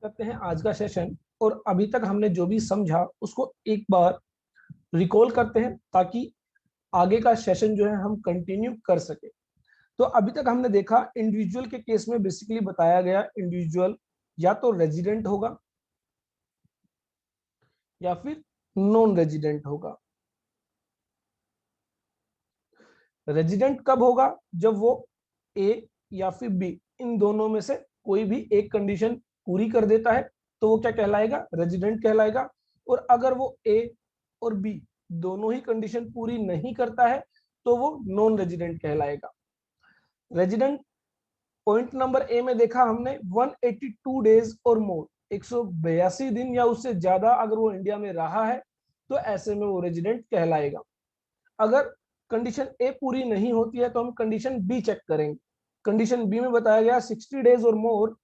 करते हैं आज का सेशन और अभी तक हमने जो भी समझा उसको एक बार रिकॉल करते हैं ताकि आगे का सेशन जो है हम कंटिन्यू कर सके। तो अभी तक हमने देखा इंडिविजुअल के केस में बेसिकली बताया गया इंडिविजुअल या तो रेजिडेंट होगा या फिर नॉन रेजिडेंट होगा। रेजिडेंट कब होगा? जब वो ए या फिर बी इन दोनों में से कोई भी एक कंडीशन पूरी कर देता है तो वो क्या कहलाएगा? रेजिडेंट कहलाएगा। और अगर वो ए और बी दोनों ही कंडीशन पूरी नहीं करता है तो वो नॉन रेजिडेंट कहलाएगा। रेजिडेंट पॉइंट नंबर ए में देखा हमने 182 डेज और मोर, 182 दिन या उससे ज्यादा अगर वो इंडिया में रहा है तो ऐसे में वो रेजिडेंट कहलाएगा। अगर कंडीशन ए पूरी नहीं होती है तो हम कंडीशन बी चेक करेंगे। कंडीशन बी में बताया गया 60 days or more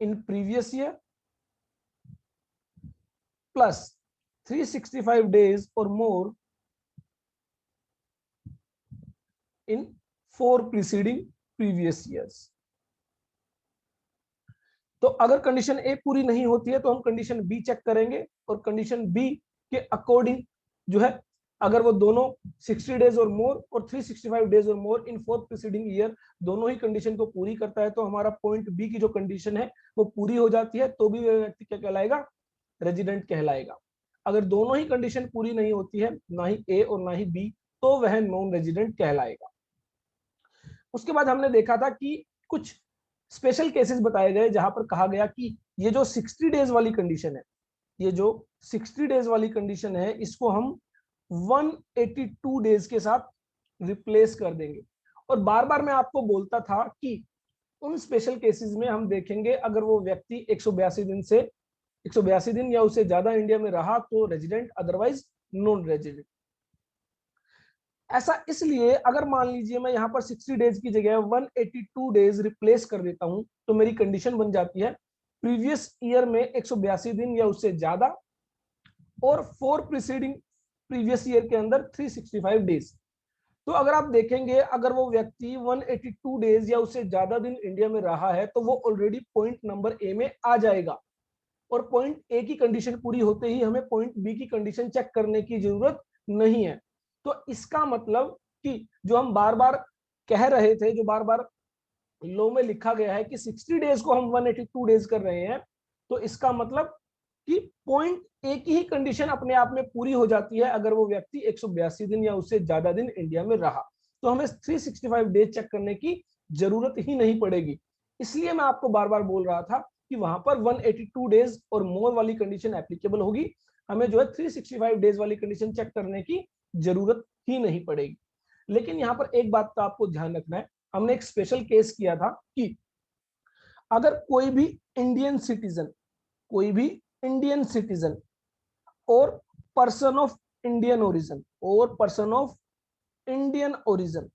in previous year plus 365 days or more in 4 preceding previous years. तो अगर कंडीशन ए पूरी नहीं होती है तो हम कंडीशन बी चेक करेंगे और कंडीशन बी के अकॉर्डिंग जो है अगर वो दोनों 60 डेज और मोर और 365 days or more in 4 preceding year दोनों ही कंडीशन को पूरी करता है तो हमारा पॉइंट बी की जो कंडीशन है वो पूरी हो जाती है तो भी वह व्यक्ति क्या कहलाएगा? रेजिडेंट कहलाएगा। अगर दोनों ही कंडीशन पूरी नहीं होती है, ना ही ए और ना ही बी, तो वह नॉन रेजिडेंट कहलाएगा। उसके बाद हमने देखा था कि कुछ स्पेशल केसेस बताए गए जहां पर कहा गया कि ये जो 60 डेज वाली कंडीशन है, ये जो 60 डेज वाली कंडीशन है इसको हम 182 डेज के साथ रिप्लेस कर देंगे। और बार बार मैं आपको बोलता था कि उन स्पेशल केसेस में हम देखेंगे अगर वो व्यक्ति 182 दिन या उससे ज्यादा इंडिया में रहा तो रेजिडेंट, अदरवाइज नॉन रेजिडेंट। ऐसा इसलिए अगर मान लीजिए मैं यहाँ पर 60 डेज की जगह 182 डेज रिप्लेस कर देता हूं तो मेरी कंडीशन बन जाती है प्रीवियस ईयर में 182 दिन या उससे ज्यादा और 4 प्रीसीडिंग प्रीवियस ईयर के अंदर 365 डेज। तो अगर आप देखेंगे अगर वो व्यक्ति 182 डेज या उससे ज्यादा दिन इंडिया में रहा है तो वो ऑलरेडी पॉइंट नंबर ए में आ जाएगा और पॉइंट ए की कंडीशन पूरी होते ही हमें पॉइंट बी की कंडीशन चेक करने की जरूरत नहीं है। तो इसका मतलब कि जो हम बार बार कह रहे थे, जो बार बार लॉ में लिखा गया है कि 60 डेज को हम 182 डेज कर रहे हैं, तो इसका मतलब कि पॉइंट ए की ही कंडीशन अपने आप में पूरी हो जाती है अगर वो व्यक्ति 182 दिन या उससे ज्यादा दिन इंडिया में रहा तो हमें 365 डेज चेक करने की जरूरत ही नहीं पड़ेगी। इसलिए मैं आपको बार बार बोल रहा था कि वहां पर 182 डेज और मोर वाली कंडीशन एप्लीकेबल होगी, हमें जो है 365 डेज वाली कंडीशन चेक करने की जरूरत ही नहीं पड़ेगी। लेकिन यहाँ पर एक बात का आपको ध्यान रखना है, हमने एक स्पेशल केस किया था कि अगर कोई भी इंडियन सिटीजन, कोई भी इंडियन सिटीजन और पर्सन ऑफ इंडियन ओरिजिन और पर्सन ऑफ इंडियन ओरिजिन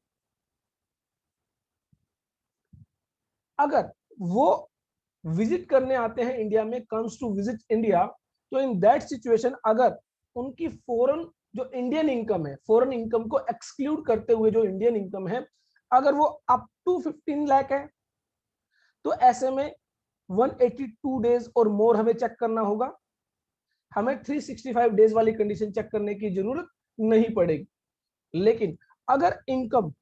अगर वो विजिट करने आते हैं इंडिया में, कम्स टू विजिट इंडिया, तो इन दैट सिचुएशन अगर उनकी फॉरेन जो इंडियन इनकम है, फॉरेन इनकम को एक्सक्लूड करते हुए जो इंडियन इनकम है, अगर वो अप टू 15 लाख है तो ऐसे में 182 डेज और मोर हमें चेक करना होगा, हमें 365 डेज वाली कंडीशन चेक करने की जरूरत नहीं पड़ेगी। लेकिन अगर income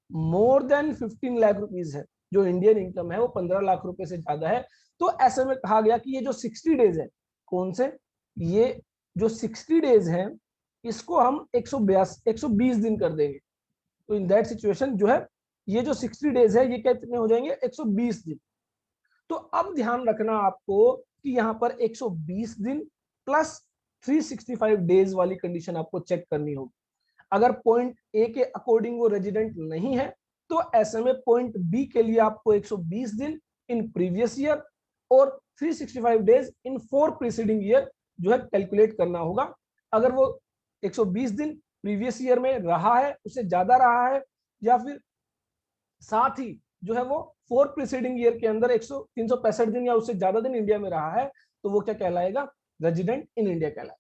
more than 15 lakh rupees है, जो इंडियन इनकम है वो 15 लाख रुपए से ज्यादा है, तो ऐसे में कहा गया कि ये जो 60 डेज है, कौन से, ये जो 60 डेज है इसको हम 120 दिन कर देंगे। तो इन दैट सिचुएशन जो है ये जो 60 डेज है ये कितने हो जाएंगे? 120 दिन। तो अब ध्यान रखना आपको कि यहाँ पर 120 दिन प्लस 365 डेज वाली कंडीशन आपको चेक करनी होगी। अगर पॉइंट ए के अकॉर्डिंग वो रेजिडेंट नहीं है तो ऐसे में पॉइंट बी के लिए आपको 120 दिन इन प्रीवियस ईयर और 365 डेज इन 4 प्रीसीडिंग ईयर जो है कैलकुलेट करना होगा। अगर वो 120 दिन प्रीवियस ईयर में रहा है, उससे ज्यादा रहा है, या फिर साथ ही जो है वो 4 प्रीसीडिंग ईयर के अंदर 365 दिन या उससे ज्यादा दिन इंडिया में रहा है, तो वो क्या कहलाएगा? रेजिडेंट इन इंडिया कहलाएगा।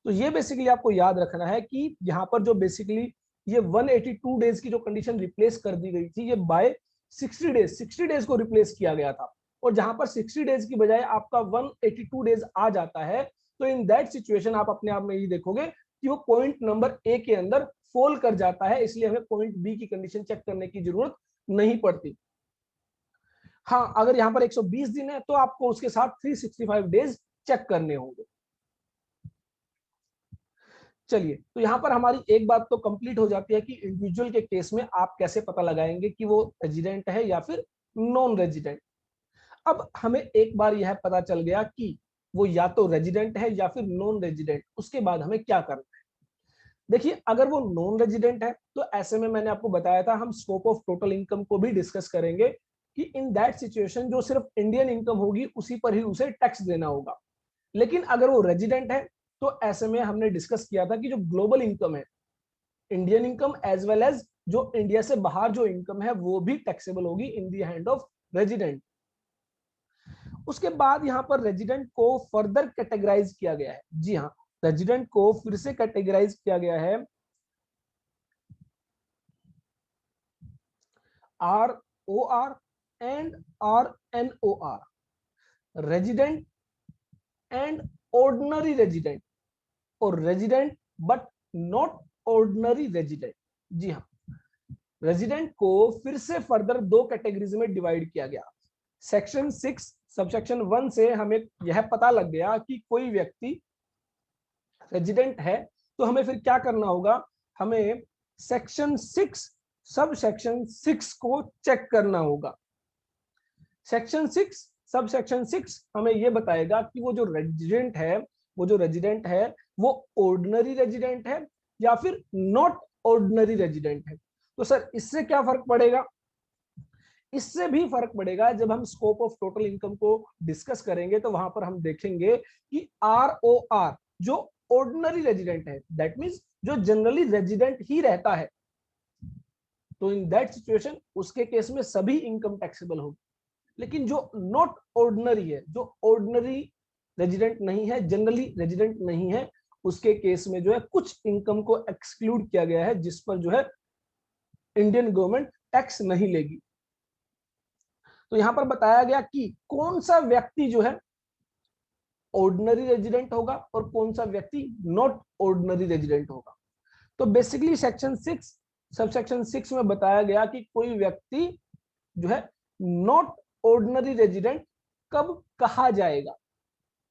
तो ये बेसिकली आपको याद रखना है कि यहाँ पर जो बेसिकली ये 182 डेज की जो कंडीशन रिप्लेस कर दी गई थी, ये बाय 60 डेज को रिप्लेस किया गया था। और जहां पर 60 डेज की बजाय आपका 182 डेज आ जाता है, तो इन दैट सिचुएशन आप अपने आप में ये देखोगे कि वो पॉइंट नंबर ए के अंदर फॉल कर जाता है, इसलिए हमें पॉइंट बी की कंडीशन चेक करने की जरूरत नहीं पड़ती। हाँ, अगर यहाँ पर 120 दिन है तो आपको उसके साथ 365 डेज चेक करने होंगे। चलिए, तो यहाँ पर हमारी एक बात तो कंप्लीट हो जाती है कि इंडिविजुअल के केस में आप कैसे पता लगाएंगे कि वो रेजिडेंट है या फिर नॉन रेजिडेंट। अब हमें एक बार यह पता चल गया कि वो या तो रेजिडेंट है या फिर नॉन रेजिडेंट, उसके बाद हमें क्या करना है। देखिए, अगर वो नॉन रेजिडेंट है तो ऐसे में मैंने आपको बताया था हम स्कोप ऑफ टोटल इनकम को भी डिस्कस करेंगे कि इन दैट सिचुएशन जो सिर्फ इंडियन इनकम होगी उसी पर ही उसे टैक्स देना होगा। लेकिन अगर वो रेजिडेंट है तो ऐसे में हमने डिस्कस किया था कि जो ग्लोबल इनकम है, Indian income as well as जो इंडिया से बाहर जो इनकम है वो भी टैक्सेबल होगी in the hand of resident. उसके बाद यहाँ पर रेजिडेंट को फर्दर कैटेगराइज किया गया है। जी हाँ, रेजिडेंट को फिर से कैटेगराइज किया गया है ROR and RNOR, resident and ordinary resident, और resident but not ordinary resident. जी हाँ, रेजिडेंट को फिर से फर्दर दो कैटेगरीज में डिवाइड किया गया। सेक्शन 6 सबसेक्शन 1 से हमें यह पता लग गया कि कोई व्यक्ति रेजिडेंट है, तो हमें फिर क्या करना होगा, हमें सेक्शन 6 सब सेक्शन 6 को चेक करना होगा। सेक्शन 6 सब सेक्शन 6 हमें यह बताएगा कि वो जो रेजिडेंट है वो ऑर्डिनरी रेजिडेंट है या फिर नॉट ऑर्डिनरी रेजिडेंट है। तो सर इससे क्या फर्क पड़ेगा? इससे भी फर्क पड़ेगा। जब हम स्कोप ऑफ टोटल इनकम को डिस्कस करेंगे तो वहां पर हम देखेंगे कि ROR जो ऑर्डिनरी रेजिडेंट है, दैट मींस जो जनरली रेजिडेंट ही रहता है, तो इन दैट सिचुएशन उसके केस में सभी इनकम टैक्सेबल होगी। लेकिन जो नॉट ऑर्डिनरी है, जो ऑर्डिनरी रेजिडेंट नहीं है, जनरली रेजिडेंट नहीं है, उसके केस में जो है कुछ इनकम को एक्सक्लूड किया गया है जिस पर जो है इंडियन गवर्नमेंट टैक्स नहीं लेगी। तो यहां पर बताया गया कि कौन सा व्यक्ति जो है ऑर्डिनरी रेजिडेंट होगा और कौन सा व्यक्ति नॉट ऑर्डिनरी रेजिडेंट होगा। तो बेसिकली सेक्शन 6 सबसेक्शन 6 में बताया गया कि कोई व्यक्ति जो है नॉट ऑर्डिनरी रेजिडेंट कब कहा जाएगा।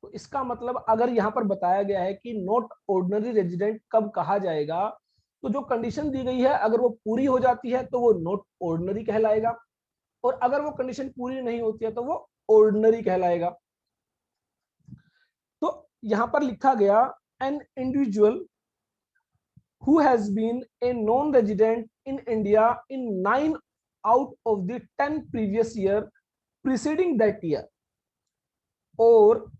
तो इसका मतलब अगर यहां पर बताया गया है कि नॉट ऑर्डिनरी रेजिडेंट कब कहा जाएगा, तो जो कंडीशन दी गई है अगर वो पूरी हो जाती है तो वो नॉट ऑर्डिनरी कहलाएगा, और अगर वो कंडीशन पूरी नहीं होती है तो वो ऑर्डिनरी कहलाएगा। तो यहां पर लिखा गया an individual who has been a non-resident in India in 9 out of the 10 previous year preceding that year, or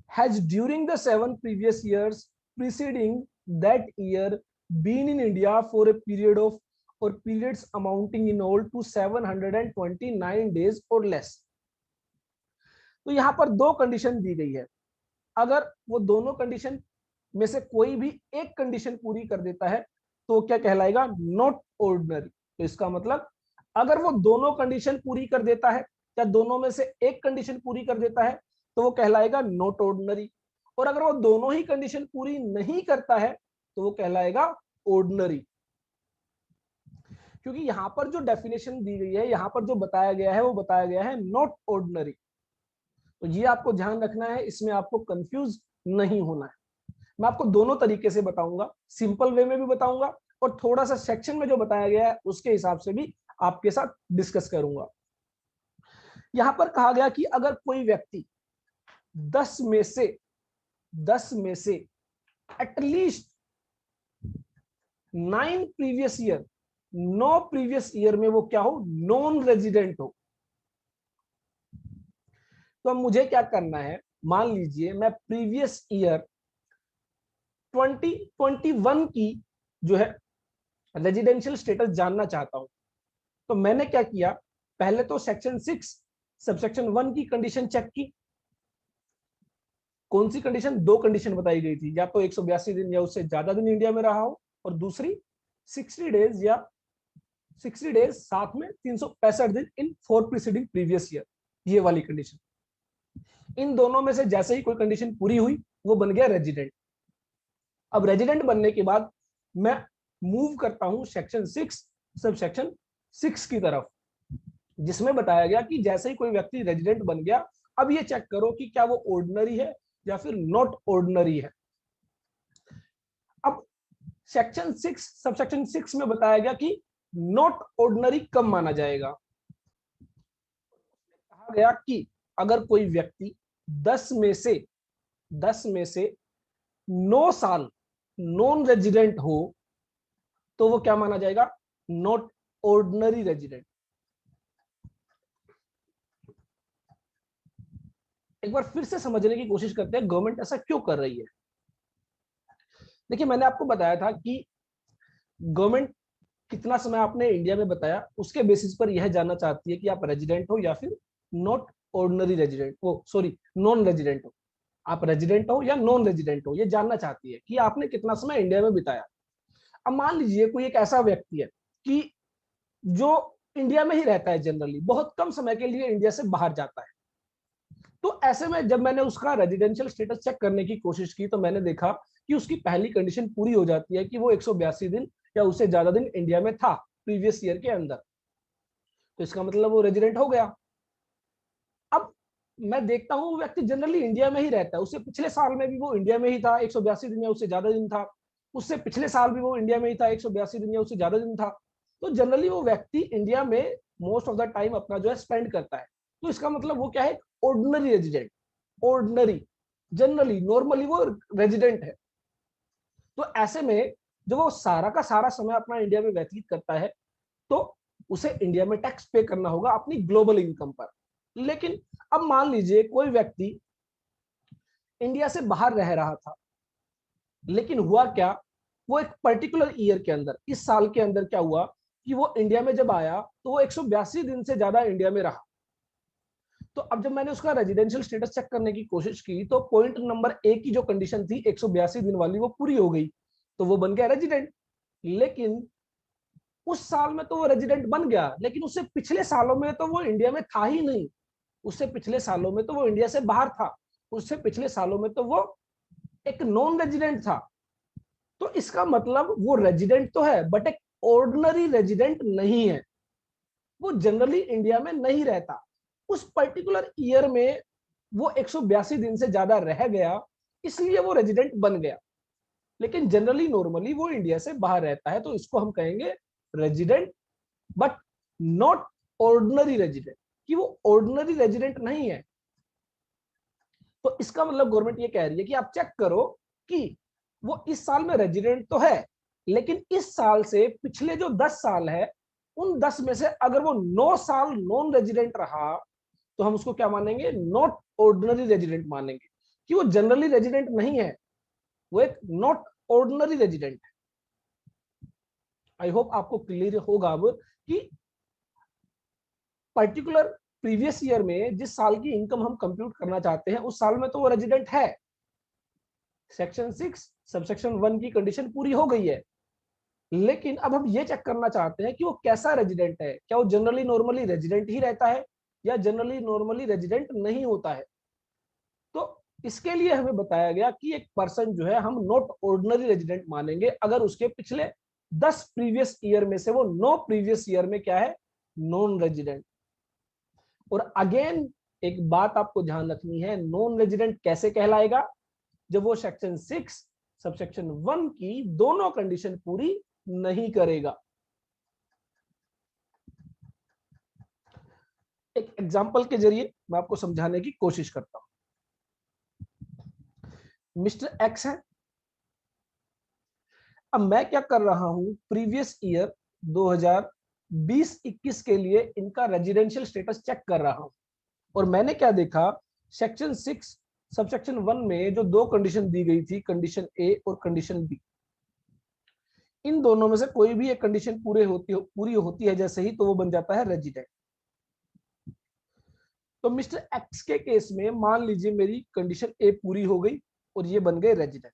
has during the 7 previous years preceding that year been in India for a period of or periods amounting in all to 729 days or less। तो यहां पर दो condition दी गई है। अगर वो दोनों condition में से कोई भी एक कंडीशन पूरी कर देता है तो क्या कहलाएगा? Not ordinary. तो इसका मतलब अगर वो दोनों कंडीशन पूरी कर देता है या दोनों में से एक कंडीशन पूरी कर देता है तो वो कहलाएगा नॉट ऑर्डिनरी, और अगर वो दोनों ही कंडीशन पूरी नहीं करता है तो वो कहलाएगा ऑर्डिनरी। क्योंकि यहां पर जो डेफिनेशन दी गई है, यहां पर जो बताया गया है वो बताया गया है नॉट ऑर्डिनरी। तो ये आपको ध्यान रखना है, इसमें आपको कंफ्यूज नहीं होना है। मैं आपको दोनों तरीके से बताऊंगा, सिंपल वे में भी बताऊंगा और थोड़ा सा सेक्शन में जो बताया गया है उसके हिसाब से भी आपके साथ डिस्कस करूंगा। यहां पर कहा गया कि अगर कोई व्यक्ति 10 में से at least 9 previous year, 9 previous year में वो क्या हो? नॉन रेजिडेंट हो। तो अब मुझे क्या करना है, मान लीजिए मैं प्रीवियस ईयर 2021 की जो है रेजिडेंशियल स्टेटस जानना चाहता हूं। तो मैंने क्या किया, पहले तो सेक्शन 6 सबसेक्शन 1 की कंडीशन चेक की। कौन सी कंडीशन? दो कंडीशन बताई गई थी, या तो 182 दिन या उससे ज्यादा दिन इंडिया में रहा हो, और दूसरी 60 डेज या 60 डेज साथ में 365 दिन इन 4 प्रीसीडिंग प्रीवियस ईयर। ये वाली कंडीशन। इन दोनों में से जैसे ही कोई कंडीशन पूरी हुई वो बन गया रेजिडेंट। अब रेजिडेंट बनने के बाद मैं मूव करता हूं सेक्शन 6 सब सेक्शन 6 की तरफ, जिसमें बताया गया कि जैसे ही कोई व्यक्ति रेजिडेंट बन गया, अब ये चेक करो कि क्या वो ऑर्डिनरी है या फिर नॉट ऑर्डिनरी है। अब सेक्शन 6 सब सेक्शन 6 में बताया गया कि नॉट ऑर्डिनरी कब माना जाएगा। कहा गया कि अगर कोई व्यक्ति 10 में से 9 साल नॉन रेजिडेंट हो तो वो क्या माना जाएगा, नॉट ऑर्डिनरी रेजिडेंट। एक बार फिर से समझने की कोशिश करते हैं गवर्नमेंट ऐसा क्यों कर रही है। देखिए, मैंने आपको बताया था कि गवर्नमेंट कितना समय आपने इंडिया में बताया, उसके बेसिस पर यह जानना चाहती है कि आप रेजिडेंट हो या फिर नॉट ऑर्डिनरी रेजिडेंट, वो सॉरी नॉन रेजिडेंट हो। आप रेजिडेंट हो या नॉन रेजिडेंट हो, ये जानना चाहती है कि आपने कितना समय इंडिया में बिताया। अब मान लीजिए कोई एक ऐसा व्यक्ति है कि जो इंडिया में ही रहता है, जनरली बहुत कम समय के लिए इंडिया से बाहर जाता है। तो ऐसे में जब मैंने उसका रेजिडेंशियल स्टेटस चेक करने की कोशिश की तो मैंने देखा कि उसकी पहली कंडीशन पूरी हो जाती है कि वो 182 दिन या उससे ज्यादा दिन इंडिया में था प्रीवियस ईयर के अंदर, तो इसका मतलब वो रेजिडेंट हो गया। अब मैं देखता हूँ वो व्यक्ति जनरली इंडिया में ही रहता है, उससे पिछले साल में भी वो इंडिया में ही था 182 दिन या उससे ज्यादा दिन था, उससे पिछले साल भी वो इंडिया में ही था 182 दिन या उससे ज्यादा दिन था। तो जनरली वो व्यक्ति इंडिया में मोस्ट ऑफ द टाइम अपना जो है स्पेंड करता है। तो इसका मतलब वो क्या है, ordinary resident, ordinary, generally normally वो रेजिडेंट है। तो ऐसे में जब वो सारा का सारा समय अपना इंडिया में व्यतीत करता है तो उसे इंडिया में टैक्स पे करना होगा अपनी ग्लोबल इनकम पर। लेकिन अब मान लीजिए कोई व्यक्ति इंडिया से बाहर रह रहा था, लेकिन हुआ क्या, वो एक पर्टिकुलर ईयर के अंदर, इस साल के अंदर क्या हुआ कि वो इंडिया में जब आया तो वो 182 दिन से ज्यादा इंडिया में रहा। तो अब जब मैंने उसका रेजिडेंशियल स्टेटस चेक करने की कोशिश की तो पॉइंट नंबर ए की जो कंडीशन थी 182 दिन वाली वो पूरी हो गई, तो वो बन गया रेजिडेंट। लेकिन उस साल में तो वो रेजिडेंट बन गया, लेकिन उससे पिछले सालों में तो वो इंडिया में था ही नहीं, उससे पिछले सालों में तो वो इंडिया से बाहर था, उससे पिछले सालों में तो वो एक नॉन रेजिडेंट था। तो इसका मतलब वो रेजिडेंट तो है बट एक ऑर्डिनरी रेजिडेंट नहीं है, वो जनरली इंडिया में नहीं रहता। उस पर्टिकुलर ईयर में वो 182 दिन से ज्यादा रह गया इसलिए वो रेजिडेंट बन गया, लेकिन जनरली नॉर्मली वो इंडिया से बाहर रहता है, तो इसको हम कहेंगे resident but not ordinary resident, कि वो ऑर्डिनरी रेजिडेंट नहीं है। तो इसका मतलब गवर्नमेंट ये कह रही है कि आप चेक करो कि वो इस साल में रेजिडेंट तो है, लेकिन इस साल से पिछले जो 10 साल है उन 10 में से अगर वो 9 साल नॉन रेजिडेंट रहा तो हम उसको क्या मानेंगे, नॉट ऑर्डिनरी रेजिडेंट मानेंगे, कि वो जनरली रेजिडेंट नहीं है, वो एक नॉट ऑर्डिनरी रेजिडेंट है। आई होप आपको क्लियर होगा अब कि पर्टिकुलर प्रीवियस ईयर में जिस साल की इनकम हम कंप्यूट करना चाहते हैं उस साल में तो वो रेजिडेंट है, सेक्शन 6 सबसेक्शन 1 की कंडीशन पूरी हो गई है। लेकिन अब हम ये चेक करना चाहते हैं कि वो कैसा रेजिडेंट है, क्या वो जनरली नॉर्मली रेजिडेंट ही रहता है या जनरली नॉर्मली रेजिडेंट नहीं होता है। तो इसके लिए हमें बताया गया कि एक पर्सन जो है हम नॉट ऑर्डिनरी रेजिडेंट मानेंगे अगर उसके पिछले 10 प्रीवियस ईयर में से वो 9 प्रीवियस ईयर में क्या है, नॉन रेजिडेंट। और अगेन एक बात आपको ध्यान रखनी है, नॉन रेजिडेंट कैसे कहलाएगा, जब वो सेक्शन 6 सबसेक्शन 1 की दोनों कंडीशन पूरी नहीं करेगा। एक एग्जांपल के जरिए मैं आपको समझाने की कोशिश करता हूं। मिस्टर एक्स है, अब मैं क्या कर रहा हूं, प्रीवियस ईयर 2020-21 के लिए इनका रेजिडेंशियल स्टेटस चेक कर रहा हूं, और मैंने क्या देखा, सेक्शन 6 सबसेक्शन 1 में जो दो कंडीशन दी गई थी, कंडीशन ए और कंडीशन बी, इन दोनों में से कोई भी एक कंडीशन पूरी होती है जैसे ही, तो वो बन जाता है रेजिडेंट। तो मिस्टर एक्स के केस में मान लीजिए मेरी कंडीशन ए पूरी हो गई और ये बन गए रेजिडेंट,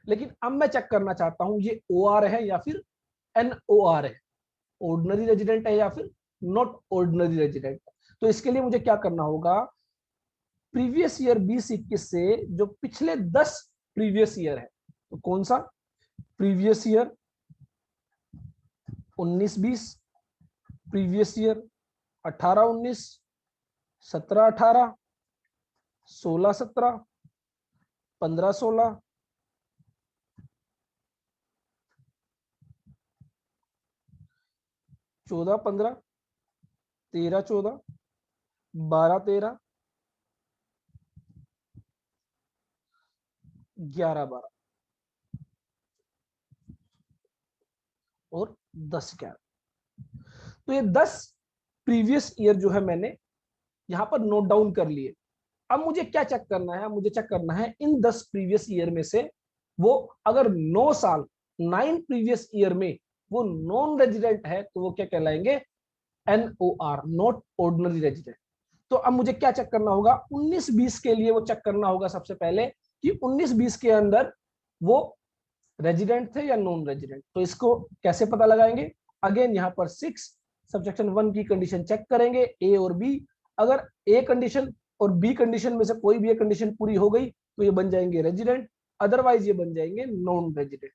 लेकिन अब मैं चेक करना चाहता हूं ये ओ आर है या फिर एन ओ आर है, ऑर्डिनरी रेजिडेंट है या फिर नॉट ऑर्डिनरी रेजिडेंट। तो इसके लिए मुझे क्या करना होगा, प्रीवियस ईयर 2021 से जो पिछले 10 प्रीवियस ईयर है, तो कौन सा, प्रीवियस ईयर 19-20, प्रीवियस ईयर 18-19, 17-18, 16-17, 15-16, 14-15, 13-14, 12-13, 11-12 और 10-11। तो ये 10 प्रीवियस ईयर जो है मैंने यहां पर नोट डाउन कर लिए। अब मुझे क्या चेक करना है, मुझे चेक करना है इन 10 प्रीवियस ईयर में से वो अगर 9 साल 9 प्रीवियस ईयर में वो नॉन रेजिडेंट है तो वो क्या कहलाएंगे, NOR, नॉट ऑर्डिनरी रेजिडेंट। तो अब मुझे क्या चेक करना होगा, 19-20 के लिए वो चेक करना होगा सबसे पहले कि 19-20 के अंदर वो रेजिडेंट थे या नॉन रेजिडेंट। तो इसको कैसे पता लगाएंगे, अगेन यहाँ पर 6 सब्जेक्शन 1 की कंडीशन चेक करेंगे, ए और बी। अगर ए कंडीशन और बी कंडीशन में से कोई भी एक कंडीशन पूरी हो गई तो ये बन जाएंगे रेजिडेंट, अदरवाइज ये बन जाएंगे नॉन रेजिडेंट।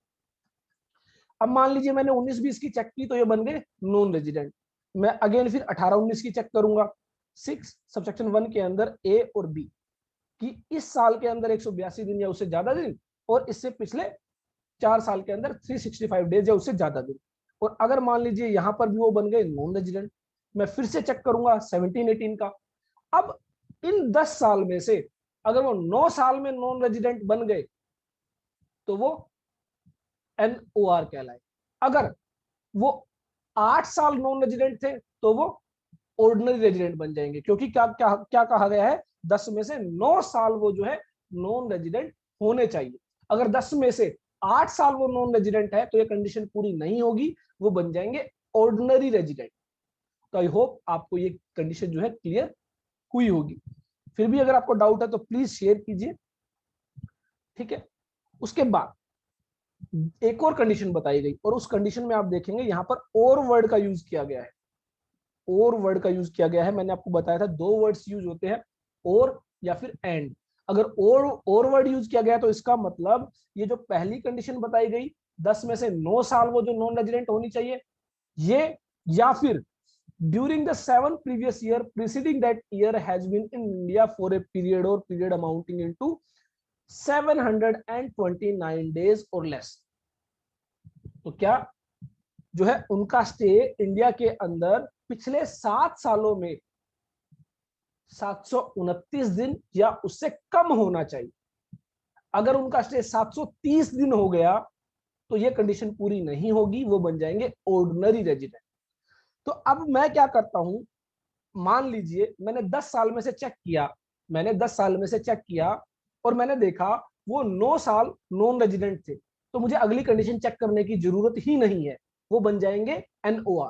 अब मान लीजिए मैंने 19-20 की चेक की तो ये बन गए नॉन रेजिडेंट। मैं अगेन फिर 18-19 की चेक करूंगा, 6 सब्जेक्शन 1 के अंदर ए और बी कि इस साल के अंदर 182 दिन या उससे ज्यादा दिन, और इससे पिछले 4 साल के अंदर 365 डेज या उससे ज्यादा दिन। और अगर मान लीजिए यहां पर भी वो बन गए नॉन रेजिडेंट, मैं फिर से चेक करूंगा 17-18 का। अब इन 10 साल में से अगर वो 9 साल में नॉन रेजिडेंट बन गए तो वो NOR कहलाए। अगर वो 8 साल नॉन रेजिडेंट थे तो वो ऑर्डिनरी रेजिडेंट बन जाएंगे, क्योंकि क्या क्या क्या कहा गया है, 10 में से 9 साल वो जो है नॉन रेजिडेंट होने चाहिए। अगर 10 में से 8 साल वो नॉन रेजिडेंट है तो ये कंडीशन पूरी नहीं होगी, वो बन जाएंगे ऑर्डिनरी रेजिडेंट। तो आई होप आपको ये कंडीशन जो है क्लियर हुई होगी। फिर भी अगर आपको डाउट है तो प्लीज शेयर कीजिए, ठीक है। उसके बाद एक और कंडीशन बताई गई, और उस कंडीशन में आप देखेंगे यहां पर और वर्ड का यूज किया गया है, और वर्ड का यूज किया गया है। मैंने आपको बताया था 2 वर्ड्स यूज होते हैं, और या फिर एंड। अगर और वर्ड यूज किया गया तो इसका मतलब ये जो पहली कंडीशन बताई गई 10 में से 9 साल वो जो नॉन रेजिडेंट होनी चाहिए ये, या फिर during the 7 previous year preceding that year has been in India for a period amounting into 729 days or less। तो क्या जो है उनका स्टे इंडिया के अंदर पिछले 7 सालों में 729 दिन या उससे कम होना चाहिए। अगर उनका स्टे 730 दिन हो गया तो ये कंडीशन पूरी नहीं होगी, वो बन जाएंगे ऑर्डिनरी रेजिडेंट। तो अब मैं क्या करता हूं, मान लीजिए मैंने 10 साल में से चेक किया, मैंने 10 साल में से चेक किया और मैंने देखा वो 9 साल नॉन रेजिडेंट थे, तो मुझे अगली कंडीशन चेक करने की जरूरत ही नहीं है, वो बन जाएंगे NOR।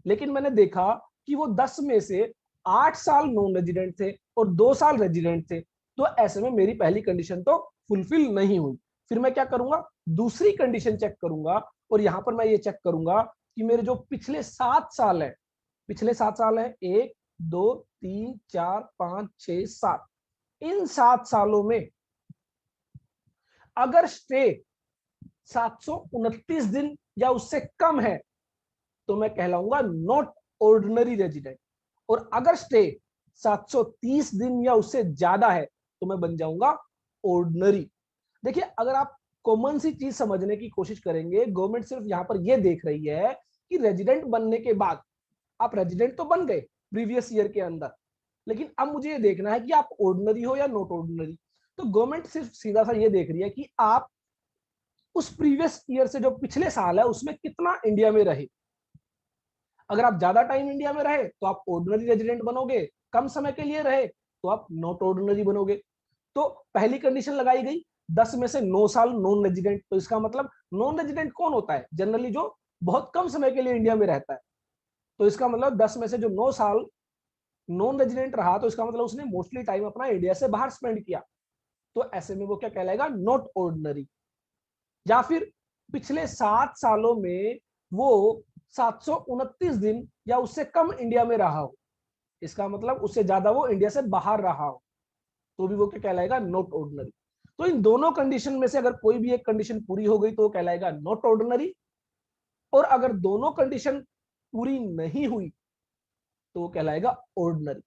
लेकिन मैंने देखा कि वो 10 में से 8 साल नॉन रेजिडेंट थे और 2 साल रेजिडेंट थे, तो ऐसे में मेरी पहली कंडीशन तो फुलफिल नहीं हुई। फिर मैं क्या करूंगा, दूसरी कंडीशन चेक करूंगा, और यहां पर मैं ये चेक करूंगा कि मेरे जो पिछले 7 साल है, पिछले 7 साल है 1 2 3 4 5 6 7, इन 7 सालों में अगर स्टे 729 दिन या उससे कम है तो मैं कहलाऊंगा नॉट ऑर्डिनरी रेजिडेंट, और अगर स्टे 730 दिन या उससे ज्यादा है तो मैं बन जाऊंगा ऑर्डिनरी। देखिए अगर आप कॉमन सी चीज समझने की कोशिश करेंगे, गवर्नमेंट सिर्फ यहां पर यह देख रही है कि रेजिडेंट बनने के बाद आप रेजिडेंट तो बन गए प्रीवियस ईयर के अंदर, लेकिन अब मुझे ये देखना है कि आप ऑर्डिनरी हो या नॉट ऑर्डिनरी। तो गवर्नमेंट सिर्फ सीधा सा ये देख रही है कि आप उस प्रीवियस ईयर से जो पिछले साल है उसमें कितना इंडिया में रहे। अगर आप ज्यादा टाइम इंडिया में रहे तो आप ऑर्डिनरी रेजिडेंट बनोगे, कम समय के लिए रहे तो आप नॉट ऑर्डिनरी बनोगे। तो पहली कंडीशन लगाई गई 10 में से 9 साल नॉन रेजिडेंट, तो इसका मतलब नॉन रेजिडेंट कौन होता है, जनरली जो बहुत कम समय के लिए इंडिया में रहता है। तो इसका मतलब 10 में से जो 9 साल नॉन रेजिडेंट रहा तो इसका मतलब उसने मोस्टली टाइम अपना इंडिया से बाहर स्पेंड किया, तो ऐसे में वो क्या कहलाएगा, नॉट ऑर्डिनरी। या फिर पिछले 7 सालों में वो 729 दिन या उससे कम इंडिया में रहा हो, इसका मतलब उससे ज्यादा वो इंडिया से बाहर रहा हो, तो भी वो क्या कहलाएगा, नॉट ऑर्डिनरी। तो इन दोनों कंडीशन में से अगर कोई भी एक कंडीशन पूरी हो गई तो वो कहलाएगा नॉट ऑर्डिनरी, और अगर दोनों कंडीशन पूरी नहीं हुई तो वो कहलाएगा ऑर्डिनरी।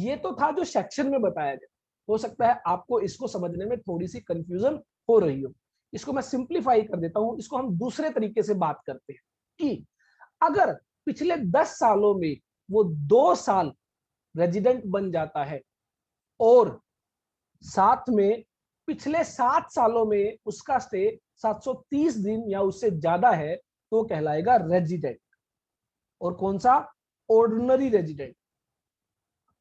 ये तो था जो सेक्शन में बताया गया। हो सकता है आपको इसको समझने में थोड़ी सी कंफ्यूजन हो रही हो, इसको मैं सिंप्लीफाई कर देता हूं। इसको हम दूसरे तरीके से बात करते हैं कि अगर पिछले 10 सालों में वो 2 साल रेजिडेंट बन जाता है और साथ में पिछले 7 सालों में उसका स्टे 730 दिन या उससे ज्यादा है तो कहलाएगा रेजिडेंट। और कौन सा, ऑर्डिनरी रेजिडेंट।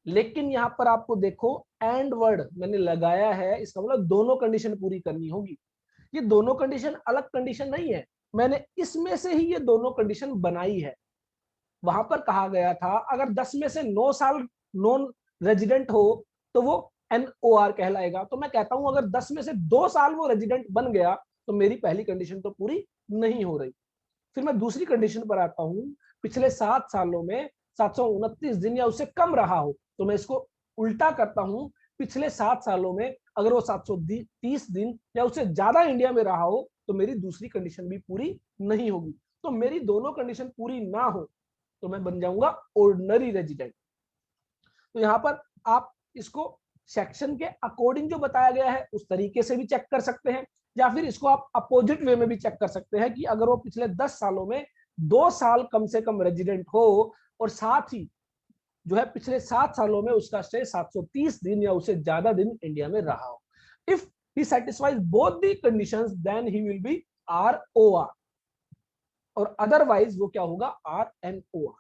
लेकिन यहां पर आपको देखो एंड वर्ड मैंने लगाया है, इसका मतलब दोनों कंडीशन पूरी करनी होगी। ये दोनों कंडीशन अलग कंडीशन नहीं है, मैंने इसमें से ही ये दोनों कंडीशन बनाई है। वहां पर कहा गया था अगर 10 में से 9 साल नॉन रेजिडेंट हो तो वो NOR कहलाएगा। तो मैं कहता हूं अगर 10 में से 2 साल वो रेजिडेंट बन गया तो मेरी पहली कंडीशन तो पूरी नहीं हो रही। फिर मैं दूसरी कंडीशन पर आता हूं, पिछले 7 सालों में 729 दिन या उससे कम रहा हो, तो मैं इसको उल्टा करता हूं, पिछले 7 सालों में अगर वो 730 दिन या उससे ज्यादा इंडिया में रहा हो तो मेरी दूसरी कंडीशन भी पूरी नहीं होगी। तो मेरी दोनों कंडीशन पूरी ना हो तो मैं बन जाऊंगा ऑर्डिनरी रेजिडेंट। तो यहां पर आप इसको सेक्शन के अकॉर्डिंग जो बताया गया है उस तरीके से भी चेक कर सकते हैं, या फिर इसको आप अपोजिट वे में भी चेक कर सकते हैं कि अगर वो पिछले 10 सालों में 2 साल कम से कम रेजिडेंट हो और साथ ही जो है पिछले 7 सालों में उसका स्टे 730 दिन या उससे ज्यादा दिन इंडिया में रहा हो। If he satisfies both the conditions then he will be ROR, और अदरवाइज वो क्या होगा, RNOR।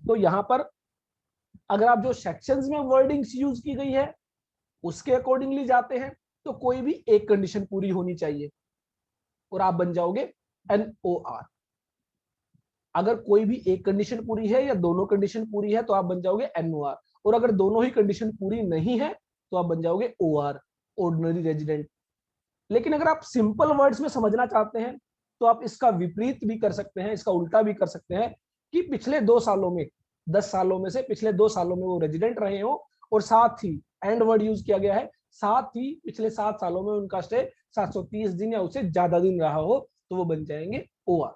तो यहां पर अगर आप जो सेक्शंस में वर्डिंग्स यूज की गई है उसके अकॉर्डिंगली जाते हैं तो कोई भी एक कंडीशन पूरी होनी चाहिए और आप बन जाओगे NOR। अगर कोई भी एक कंडीशन पूरी है या दोनों कंडीशन पूरी है तो आप बन जाओगे NOR, और अगर दोनों ही कंडीशन पूरी नहीं है तो आप बन जाओगे OR, ऑर्डिनरी रेजिडेंट। लेकिन अगर आप सिंपल वर्ड्स में समझना चाहते हैं तो आप इसका विपरीत भी कर सकते हैं, इसका उल्टा भी कर सकते हैं कि पिछले 2 सालों में, 10 सालों में से पिछले 2 सालों में वो रेजिडेंट रहे हो और साथ ही एंड वर्ड यूज किया गया है, साथ ही पिछले 7 सालों में उनका स्टे 730 दिन या उससे ज्यादा दिन रहा हो, तो वो बन जाएंगे OR।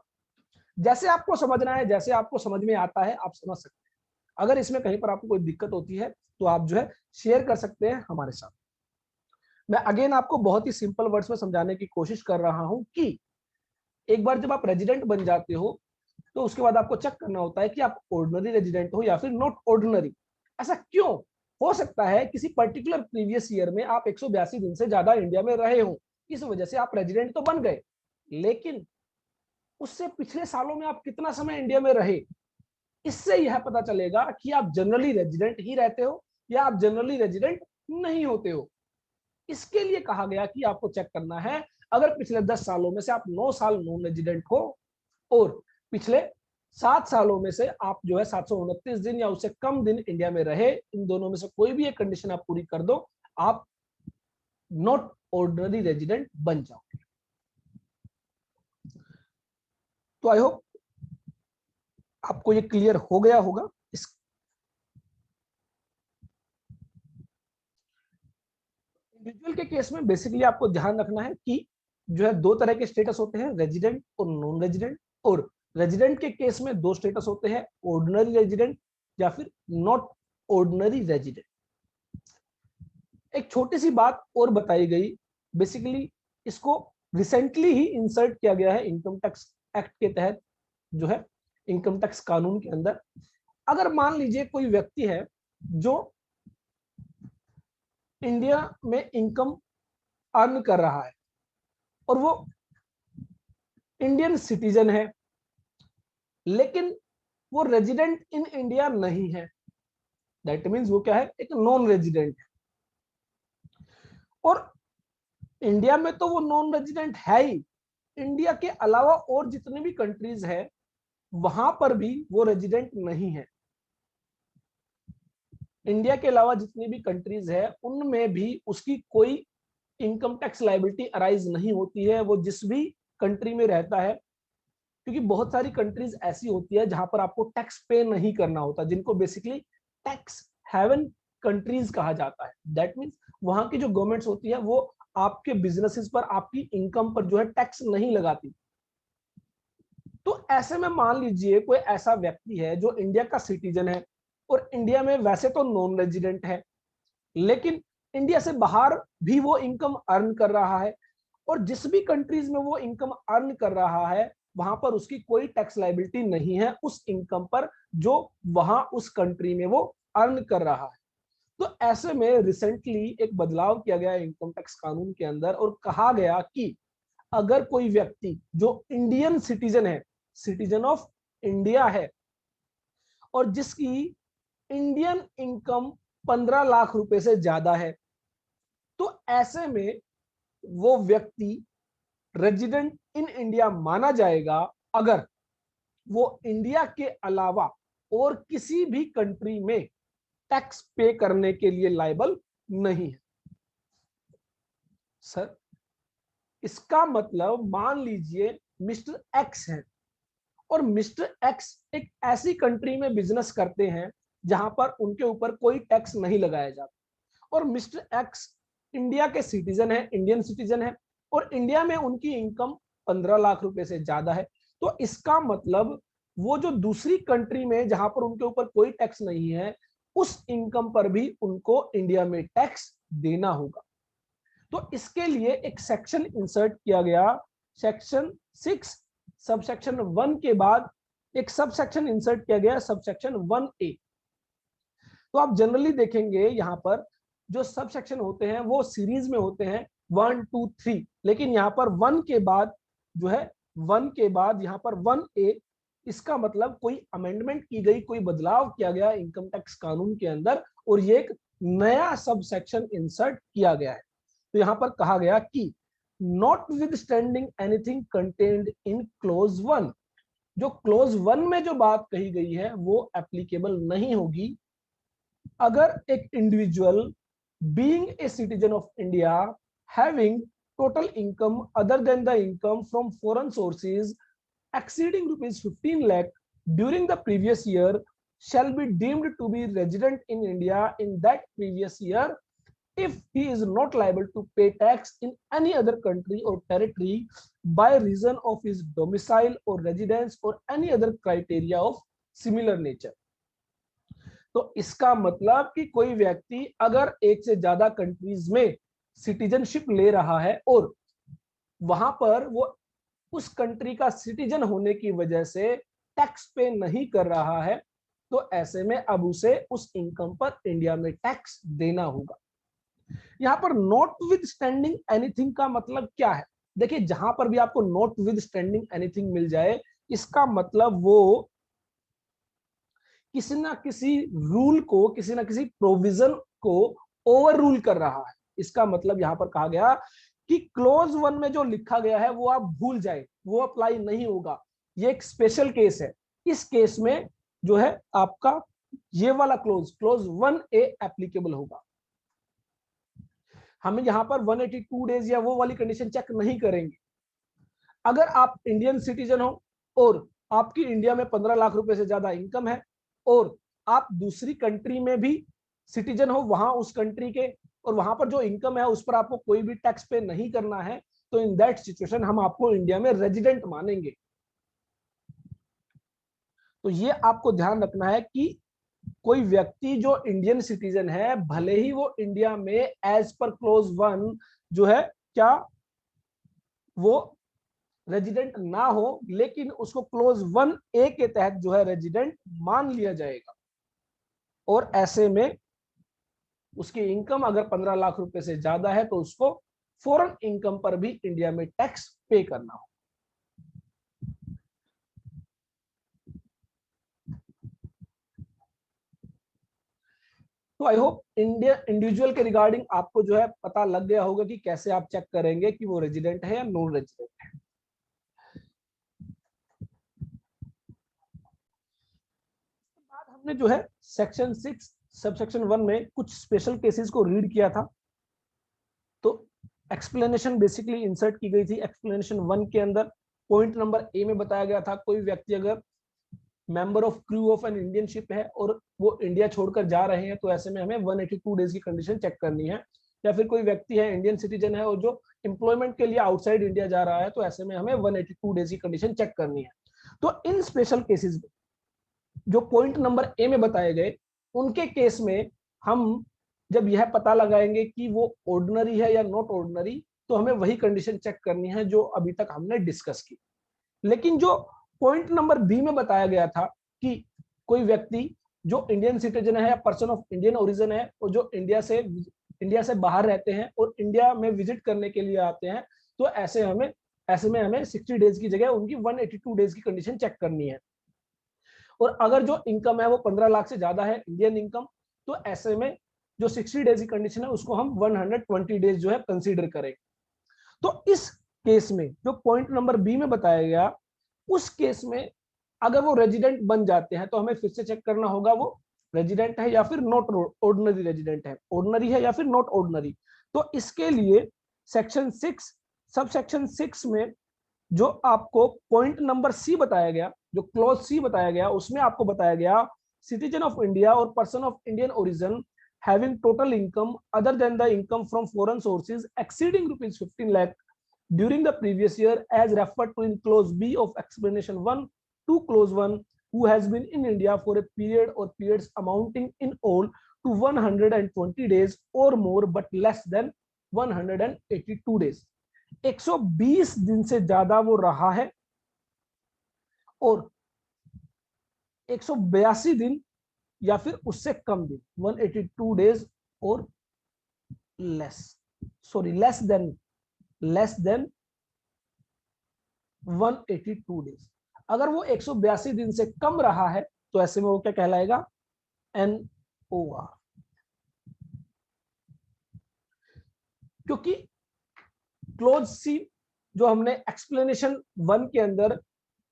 जैसे आपको समझना है, जैसे आपको समझ में आता है आप समझ सकते हैं। अगर इसमें कहीं पर आपको कोई दिक्कत होती है तो आप जो है शेयर कर सकते हैं हमारे साथ। मैं अगेन आपको बहुत ही सिंपल वर्ड्स में समझाने की कोशिश कर रहा हूं कि एक बार जब आप रेजिडेंट बन जाते हो तो उसके बाद आपको चेक करना होता है कि आप ऑर्डिनरी रेजिडेंट हो या फिर नॉट ऑर्डिनरी। ऐसा क्यों हो सकता है, किसी पर्टिकुलर प्रीवियस ईयर में आप 182 दिन से ज्यादा इंडिया में रहे हो, इस वजह से आप रेजिडेंट तो बन गए, लेकिन उससे पिछले सालों में आप कितना समय इंडिया में रहे, इससे यह पता चलेगा कि आप जनरली रेजिडेंट ही रहते हो या आप जनरली रेजिडेंट नहीं होते हो। इसके लिए कहा गया कि आपको चेक करना है अगर पिछले 10 सालों में से आप 9 साल नॉन रेजिडेंट हो और पिछले 7 सालों में से आप जो है 729 दिन या उससे कम दिन इंडिया में रहे, इन दोनों में से कोई भी एक कंडीशन आप पूरी कर दो, आप नॉट ऑर्डिनरी रेजिडेंट बन जाओगे। तो आई होप आपको ये क्लियर हो गया होगा। इस इंडिविजुअल के केस में बेसिकली आपको ध्यान रखना है कि जो है 2 तरह के स्टेटस होते हैं, रेजिडेंट और नॉन रेजिडेंट। और रेजिडेंट के केस में 2 स्टेटस होते हैं, ऑर्डिनरी रेजिडेंट या फिर नॉट ऑर्डिनरी रेजिडेंट। एक छोटी सी बात और बताई गई, बेसिकली इसको रिसेंटली ही इंसर्ट किया गया है इनकम टैक्स एक्ट के तहत, जो है इनकम टैक्स कानून के अंदर। अगर मान लीजिए कोई व्यक्ति है जो इंडिया में इनकम अर्न कर रहा है और वो इंडियन सिटीजन है, लेकिन वो रेजिडेंट इन इंडिया नहीं है, दैट मीन्स वो क्या है, एक नॉन रेजिडेंट है। और इंडिया में तो वो नॉन रेजिडेंट है ही, इंडिया के अलावा और जितने भी कंट्रीज है वहां पर भी वो रेजिडेंट नहीं है। इंडिया के अलावा जितनी भी कंट्रीज है उनमें भी उसकी कोई इनकम टैक्स लायबिलिटी अराइज नहीं होती है। वो जिस भी कंट्री में रहता है क्योंकि बहुत सारी कंट्रीज ऐसी होती है जहां पर आपको टैक्स पे नहीं करना होता, जिनको बेसिकली टैक्स हेवन कंट्रीज कहा जाता है। दैट मीन्स वहां की जो गवर्नमेंट्स होती है वो आपके बिजनेसेस पर, आपकी इनकम पर जो है टैक्स नहीं लगाती। तो ऐसे में मान लीजिए कोई ऐसा व्यक्ति है जो इंडिया का सिटीजन है और इंडिया में वैसे तो नॉन रेजिडेंट है, लेकिन इंडिया से बाहर भी वो इनकम अर्न कर रहा है, और जिस भी कंट्रीज में वो इनकम अर्न कर रहा है वहां पर उसकी कोई टैक्स लाइबिलिटी नहीं है उस इनकम पर जो वहां उस कंट्री में वो अर्न कर रहा है। तो ऐसे में रिसेंटली एक बदलाव किया गया इनकम टैक्स कानून के अंदर, और कहा गया कि अगर कोई व्यक्ति जो इंडियन सिटीजन है, सिटीजन ऑफ इंडिया है, और जिसकी इंडियन इनकम 15 लाख रुपए से ज्यादा है, तो ऐसे में वो व्यक्ति रेजिडेंट इन इंडिया माना जाएगा अगर वो इंडिया के अलावा और किसी भी कंट्री में टैक्स पे करने के लिए लायबल नहीं है। सर, इसका मतलब मान लीजिए मिस्टर एक्स है, और मिस्टर एक्स एक ऐसी कंट्री में बिजनेस करते हैं जहां पर उनके ऊपर कोई टैक्स नहीं लगाया जाता, और मिस्टर एक्स इंडिया के सिटीजन है, इंडियन सिटीजन है, और इंडिया में उनकी इनकम 15 लाख रुपए से ज्यादा है। तो इसका मतलब वो जो दूसरी कंट्री में जहां पर उनके ऊपर कोई टैक्स नहीं है, उस इनकम पर भी उनको इंडिया में टैक्स देना होगा। तो इसके लिए एक सेक्शन इंसर्ट किया गया, सेक्शन 6 सबसेक्शन 1 के बाद एक सब सेक्शन इंसर्ट किया गया, सबसेक्शन 1A। तो आप जनरली देखेंगे यहाँ पर जो सब सेक्शन होते हैं वो सीरीज में होते हैं 1 2 3, लेकिन यहाँ पर 1 के बाद जो है 1 के बाद यहाँ पर 1A, इसका मतलब कोई अमेंडमेंट की गई, कोई बदलाव किया गया इनकम टैक्स कानून के अंदर, और ये एक नया सब सेक्शन इंसर्ट किया गया है। तो यहाँ पर कहा गया कि notwithstanding anything contained in close 1, जो क्लोज 1 में जो बात कही गई है वो एप्लीकेबल नहीं होगी अगर एक individual being a citizen of India having total income other than the income from foreign sources exceeding rupees 15 lakh during the previous year shall be deemed to be resident in India in that previous year if he is not liable to pay tax in any other country or territory by reason of his domicile or residence or any other criteria of similar nature। तो इसका मतलब कि कोई व्यक्ति अगर एक से ज्यादा कंट्रीज में सिटीजनशिप ले रहा है और वहां पर वो उस कंट्री का सिटीजन होने की वजह से टैक्स पे नहीं कर रहा है, तो ऐसे में अब उसे उस इनकम पर इंडिया में टैक्स देना होगा। यहां पर नॉट विद स्टैंडिंग एनीथिंग का मतलब क्या है? देखिए, जहां पर भी आपको नॉट विद स्टैंडिंग एनीथिंग मिल जाए, इसका मतलब वो किसी ना किसी रूल को, किसी ना किसी प्रोविजन को ओवर रूल कर रहा है। इसका मतलब यहां पर कहा गया कि क्लोज 1 में जो लिखा गया है वो आप भूल जाए, वो अप्लाई नहीं होगा। ये एक स्पेशल केस है। इस केस में जो है आपका ये वाला क्लोज 1A एप्लीकेबल होगा। हम यहां पर 182 डेज या वो वाली कंडीशन चेक नहीं करेंगे। अगर आप इंडियन सिटीजन हो और आपकी इंडिया में 15 लाख रुपए से ज्यादा इनकम है और आप दूसरी कंट्री में भी सिटीजन हो, वहां उस कंट्री के, और वहां पर जो इनकम है उस पर आपको कोई भी टैक्स पे नहीं करना है, तो इन दैट सिचुएशन हम आपको इंडिया में रेजिडेंट मानेंगे। तो ये आपको ध्यान रखना है कि कोई व्यक्ति जो इंडियन सिटीजन है, भले ही वो इंडिया में एज पर क्लोज 1 जो है क्या वो रेजिडेंट ना हो, लेकिन उसको क्लोज 1A के तहत जो है रेजिडेंट मान लिया जाएगा। और ऐसे में उसकी इनकम अगर 15 लाख रुपए से ज्यादा है तो उसको फॉरेन इनकम पर भी इंडिया में टैक्स पे करना हो। तो आई होप इंडिया इंडिविजुअल के रिगार्डिंग आपको जो है पता लग गया होगा कि कैसे आप चेक करेंगे कि वो रेजिडेंट है या नॉन रेजिडेंट है। बाद हमने जो है सेक्शन 6 सबसेक्शन 1 में कुछ स्पेशल केसेस को रीड किया था। तो एक्सप्लेनेशन बेसिकली इंसर्ट की गई थी एक्सप्लेनेशन 1 के अंदर, पॉइंट नंबर ए में बताया गया था कोई व्यक्ति अगर member of crew of an Indian ship है और वो इंडिया छोड़कर जा रहे हैं तो ऐसे में हमें 182 डेज की कंडीशन चेक करनी है। या फिर कोई व्यक्ति है इंडियन सिटीजन है और जो एम्प्लॉयमेंट के लिए आउटसाइड इंडिया जा रहा है तो ऐसे में हमें 182 डेज की कंडीशन चेक करनी है। तो इन स्पेशल केसेस में जो पॉइंट नंबर ए में बताए गए उनके केस में हम जब यह पता लगाएंगे कि वो ऑर्डिनरी है या नॉट ऑर्डिनरी तो हमें वही कंडीशन चेक करनी है जो अभी तक हमने डिस्कस की। लेकिन जो पॉइंट नंबर बी में बताया गया था कि कोई व्यक्ति जो इंडियन सिटीजन है या पर्सन ऑफ इंडियन ओरिजिन है और जो इंडिया से बाहर रहते हैं और इंडिया में विजिट करने के लिए आते हैं तो ऐसे में हमें 60 डेज की जगह उनकी 182 डेज की कंडीशन चेक करनी है। और अगर जो इनकम है वो 15 लाख से ज्यादा है इंडियन इनकम तो ऐसे में जो 60 डेज की कंडीशन है उसको हम 120 डेज जो है कंसीडर करें। तो इस केस में जो पॉइंट नंबर बी में बताया गया उस केस में अगर वो रेजिडेंट बन जाते हैं तो हमें फिर से चेक करना होगा वो रेजिडेंट है या फिर नॉट ऑर्डिनरी रेजिडेंट है, ऑर्डिनरी है या फिर नॉट ऑर्डिनरी। तो इसके लिए सेक्शन 6 सब सेक्शन 6 में जो आपको पॉइंट नंबर सी बताया गया, जो क्लॉज सी बताया गया उसमें आपको बताया गया सिटीजन ऑफ इंडिया और person of Indian origin having total income other than the income from foreign sources exceeding rupees 15 lakh during the previous year as referred to in clause B of explanation 1 to clause 1 who has been in India for a period or periods amounting in all to 120 days or more but less than 182 days। 120 दिन से ज्यादा वो रहा है और 182 दिन या फिर उससे कम दिन 182 डेज और लेस देन 182 डेज। अगर वो 182 दिन से कम रहा है तो ऐसे में वो क्या कहलाएगा NOR। क्योंकि क्लोज सी जो हमने एक्सप्लेनेशन 1 के अंदर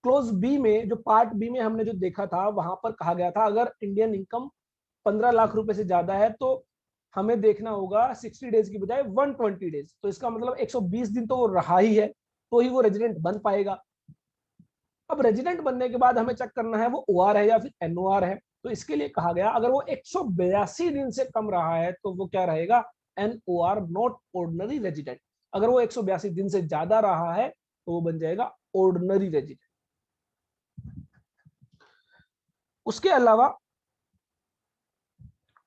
क्लोज बी में जो पार्ट बी में हमने जो देखा था वहां पर कहा गया था अगर इंडियन इनकम 15 लाख रुपए से ज्यादा है तो हमें देखना होगा 60 डेज की बजाय 120 डेज। तो इसका मतलब 120 दिन तो वो रहा ही है तो ही वो रेजिडेंट बन पाएगा। अब रेजिडेंट बनने के बाद हमें चेक करना है वो OR है या फिर NOR है। तो इसके लिए कहा गया अगर वो 182 दिन से कम रहा है तो वो क्या रहेगा NOR नॉट ऑर्डिनरी रेजिडेंट। अगर वो 182 दिन से ज्यादा रहा है तो वो बन जाएगा ऑर्डिनरी रेजिडेंट। उसके अलावा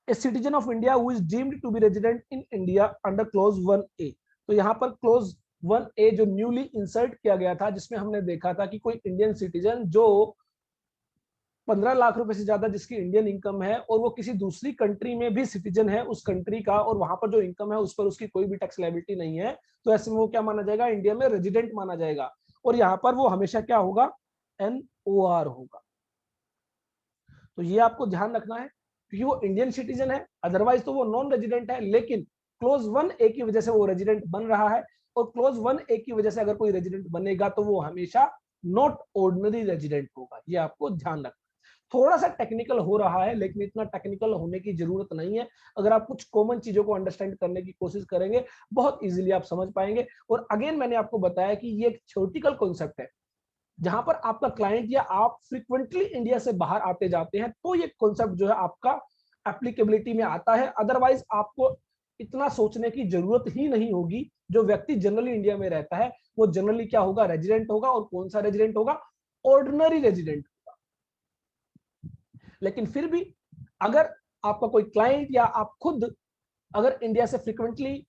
a citizen of India who is deemed to be resident in India under clause 1A। तो यहाँ पर क्लोज 1A जो न्यूली इंसर्ट किया गया था जिसमें हमने देखा था कि कोई इंडियन सिटीजन जो 15 लाख रुपए से ज्यादा जिसकी इंडियन इनकम है और वो किसी दूसरी कंट्री में भी सिटीजन है उस कंट्री का और वहां पर जो इनकम है उस पर उसकी कोई भी टैक्स लायबिलिटी नहीं है तो ऐसे में वो क्या माना जाएगा इंडिया में रेजिडेंट माना जाएगा और यहाँ पर वो हमेशा क्या होगा NOR होगा। तो ये आपको ध्यान रखना है क्योंकि वो इंडियन सिटीजन है अदरवाइज तो वो नॉन रेजिडेंट है लेकिन क्लोज 1A की वजह से वो रेजिडेंट बन रहा है और क्लोज 1A की वजह से अगर कोई रेजिडेंट बनेगा तो वो हमेशा नॉट ऑर्डिनरी रेजिडेंट होगा। ये आपको ध्यान रखना। थोड़ा सा टेक्निकल हो रहा है लेकिन इतना टेक्निकल होने की जरूरत नहीं है। अगर आप कुछ कॉमन चीजों को अंडरस्टैंड करने की कोशिश करेंगे बहुत इजीली आप समझ पाएंगे। और अगेन मैंने आपको बताया कि ये एक थ्योरेटिकल कॉन्सेप्ट है जहां पर आपका क्लाइंट या आप फ्रीक्वेंटली इंडिया से बाहर आते जाते हैं तो ये कॉन्सेप्ट जो है आपका एप्लीकेबिलिटी में आता है। अदरवाइज आपको इतना सोचने की जरूरत ही नहीं होगी। जो व्यक्ति जनरली इंडिया में रहता है वो जनरली क्या होगा रेजिडेंट होगा और कौन सा रेजिडेंट होगा ऑर्डिनरी रेजिडेंट होगा। लेकिन फिर भी अगर आपका कोई क्लाइंट या आप खुद अगर इंडिया से फ्रीक्वेंटली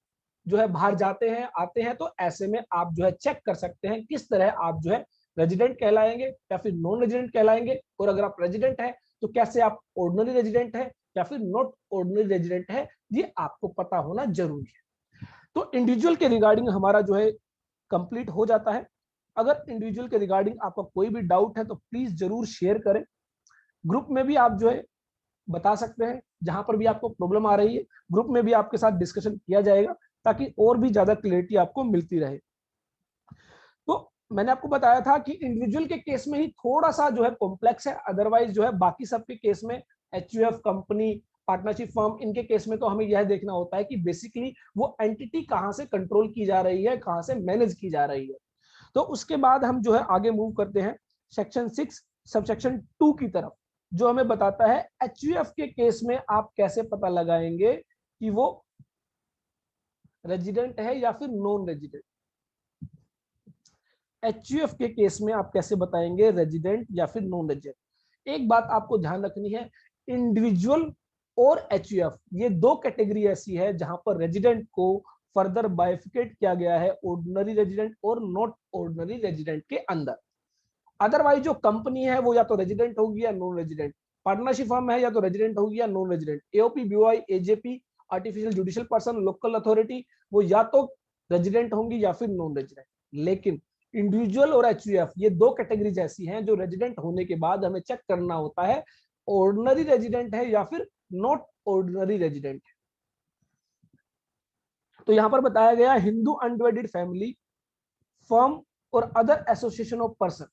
जो है बाहर जाते हैं आते हैं तो ऐसे में आप जो है चेक कर सकते हैं किस तरह आप जो है रेजिडेंट कहलाएंगे या फिर नॉन रेजिडेंट कहलाएंगे। और अगर आप रेजिडेंट है तो कैसे आप ऑर्डिनरी रेजिडेंट है या फिर नॉट ऑर्डिनरी रेजिडेंट है ये आपको पता होना जरूरी है। तो इंडिविजुअल के रिगार्डिंग हमारा जो है कंप्लीट हो जाता है। अगर इंडिविजुअल के रिगार्डिंग आपका कोई भी डाउट है तो प्लीज जरूर शेयर करें। ग्रुप में भी आप जो है बता सकते हैं जहां पर भी आपको प्रॉब्लम आ रही है ग्रुप में भी आपके साथ डिस्कशन किया जाएगा ताकि और भी ज्यादा क्लियरिटी आपको मिलती रहे। तो मैंने आपको बताया था कि इंडिविजुअल के केस में ही थोड़ा सा जो है कॉम्प्लेक्स है अदरवाइज जो है बाकी सबके केस में HUF कंपनी पार्टनरशिप फर्म इनके केस में तो हमें यह देखना होता है कि बेसिकली वो एंटिटी कहां से कंट्रोल की जा रही है कहां से मैनेज की जा रही है। तो उसके बाद हम जो है आगे मूव करते हैं सेक्शन 6 सबसेक्शन 2 की तरफ, जो हमें बताता है एचयूएफ के केस में आप कैसे पता लगाएंगे कि वो रेजिडेंट है या फिर नॉन रेजिडेंट। एचयूएफ के केस में आप कैसे बताएंगे रेजिडेंट या फिर नॉन रेजिडेंट। एक बात आपको ध्यान रखनी है, इंडिविजुअल और एचयूएफ ये दो कैटेगरी ऐसी है जहां पर रेजिडेंट को फर्दर बाइफिकेट किया गया है ऑर्डिनरी रेजिडेंट और नॉट ऑर्डिनरी रेजिडेंट के अंदर। अदरवाइज जो कंपनी है वो या तो रेजिडेंट होगी या नॉन रेजिडेंट, पार्टनरशिप फर्म है या तो रेजिडेंट होगी या non resident, AOP BOI AJP artificial judicial person local authority वो या तो रेजिडेंट होंगी या फिर नॉन रेजिडेंट। लेकिन इंडिविजुअल और एचयूएफ ये दो कैटेगरीज ऐसी हैं जो रेजिडेंट होने के बाद हमें चेक करना होता है ऑर्डिनरी रेजिडेंट है या फिर नॉट ऑर्डिनरी रेजिडेंट है। तो यहां पर बताया गया हिंदू अनडिवाइडेड फैमिली फर्म और अदर एसोसिएशन ऑफ पर्सन।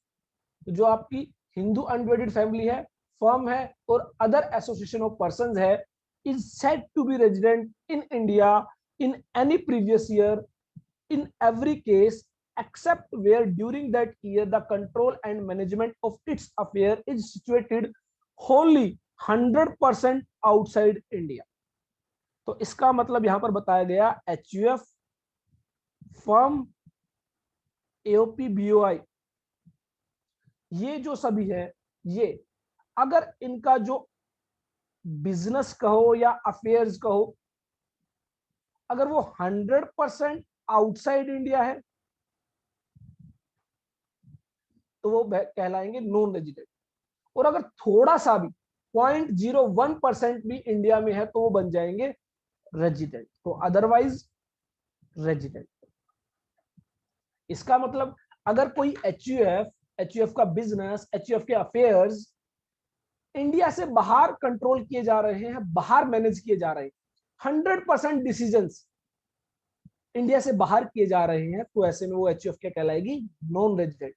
जो आपकी हिंदू अनडिवाइडेड फैमिली है, फर्म है और अदर एसोसिएशन ऑफ पर्संस है, is said to be resident in India in any previous year in every case except where during that year the control and management of its affair is situated wholly 100% outside India। तो इसका मतलब यहां पर बताया गया HUF firm AOP BOI ये जो सभी है, ये अगर इनका जो बिजनेस कहो या अफेयर्स कहो अगर वो 100% आउटसाइड इंडिया है तो वो कहलाएंगे नॉन रेजिडेंट, और अगर थोड़ा सा भी 0.01% भी इंडिया में है तो वो बन जाएंगे रेजिडेंट, तो अदरवाइज रेजिडेंट। इसका मतलब अगर कोई एचयूएफ का बिजनेस, एचयूएफ के अफेयर्स इंडिया से बाहर कंट्रोल किए जा रहे हैं, बाहर मैनेज किए जा रहे हैं, 100% डिसीजंस इंडिया से बाहर किए जा रहे हैं, तो ऐसे में वो एचयूएफ क्या कहलाएगी, नॉन रेजिडेंट।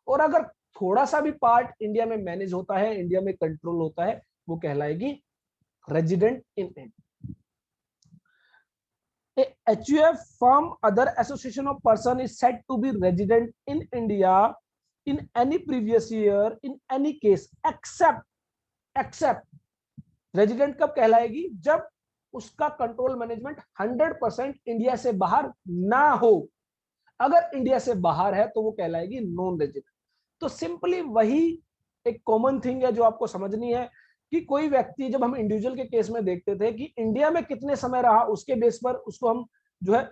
और अगर थोड़ा सा भी पार्ट इंडिया में मैनेज होता है, इंडिया में कंट्रोल होता है, वो कहलाएगी resident in India. HUF firm other association of person is said to be resident in India in any previous year in any case except resident कब कहलाएगी, जब उसका कंट्रोल मैनेजमेंट 100% इंडिया से बाहर ना हो। अगर इंडिया से बाहर है तो वो कहलाएगी नॉन रेजिडेंट। तो सिंपली वही एक कॉमन थिंग है जो आपको समझनी है कि कोई व्यक्ति, जब हम इंडिविजुअल के केस में देखते थे कि इंडिया में कितने समय रहा, उसके बेस पर उसको हम जो है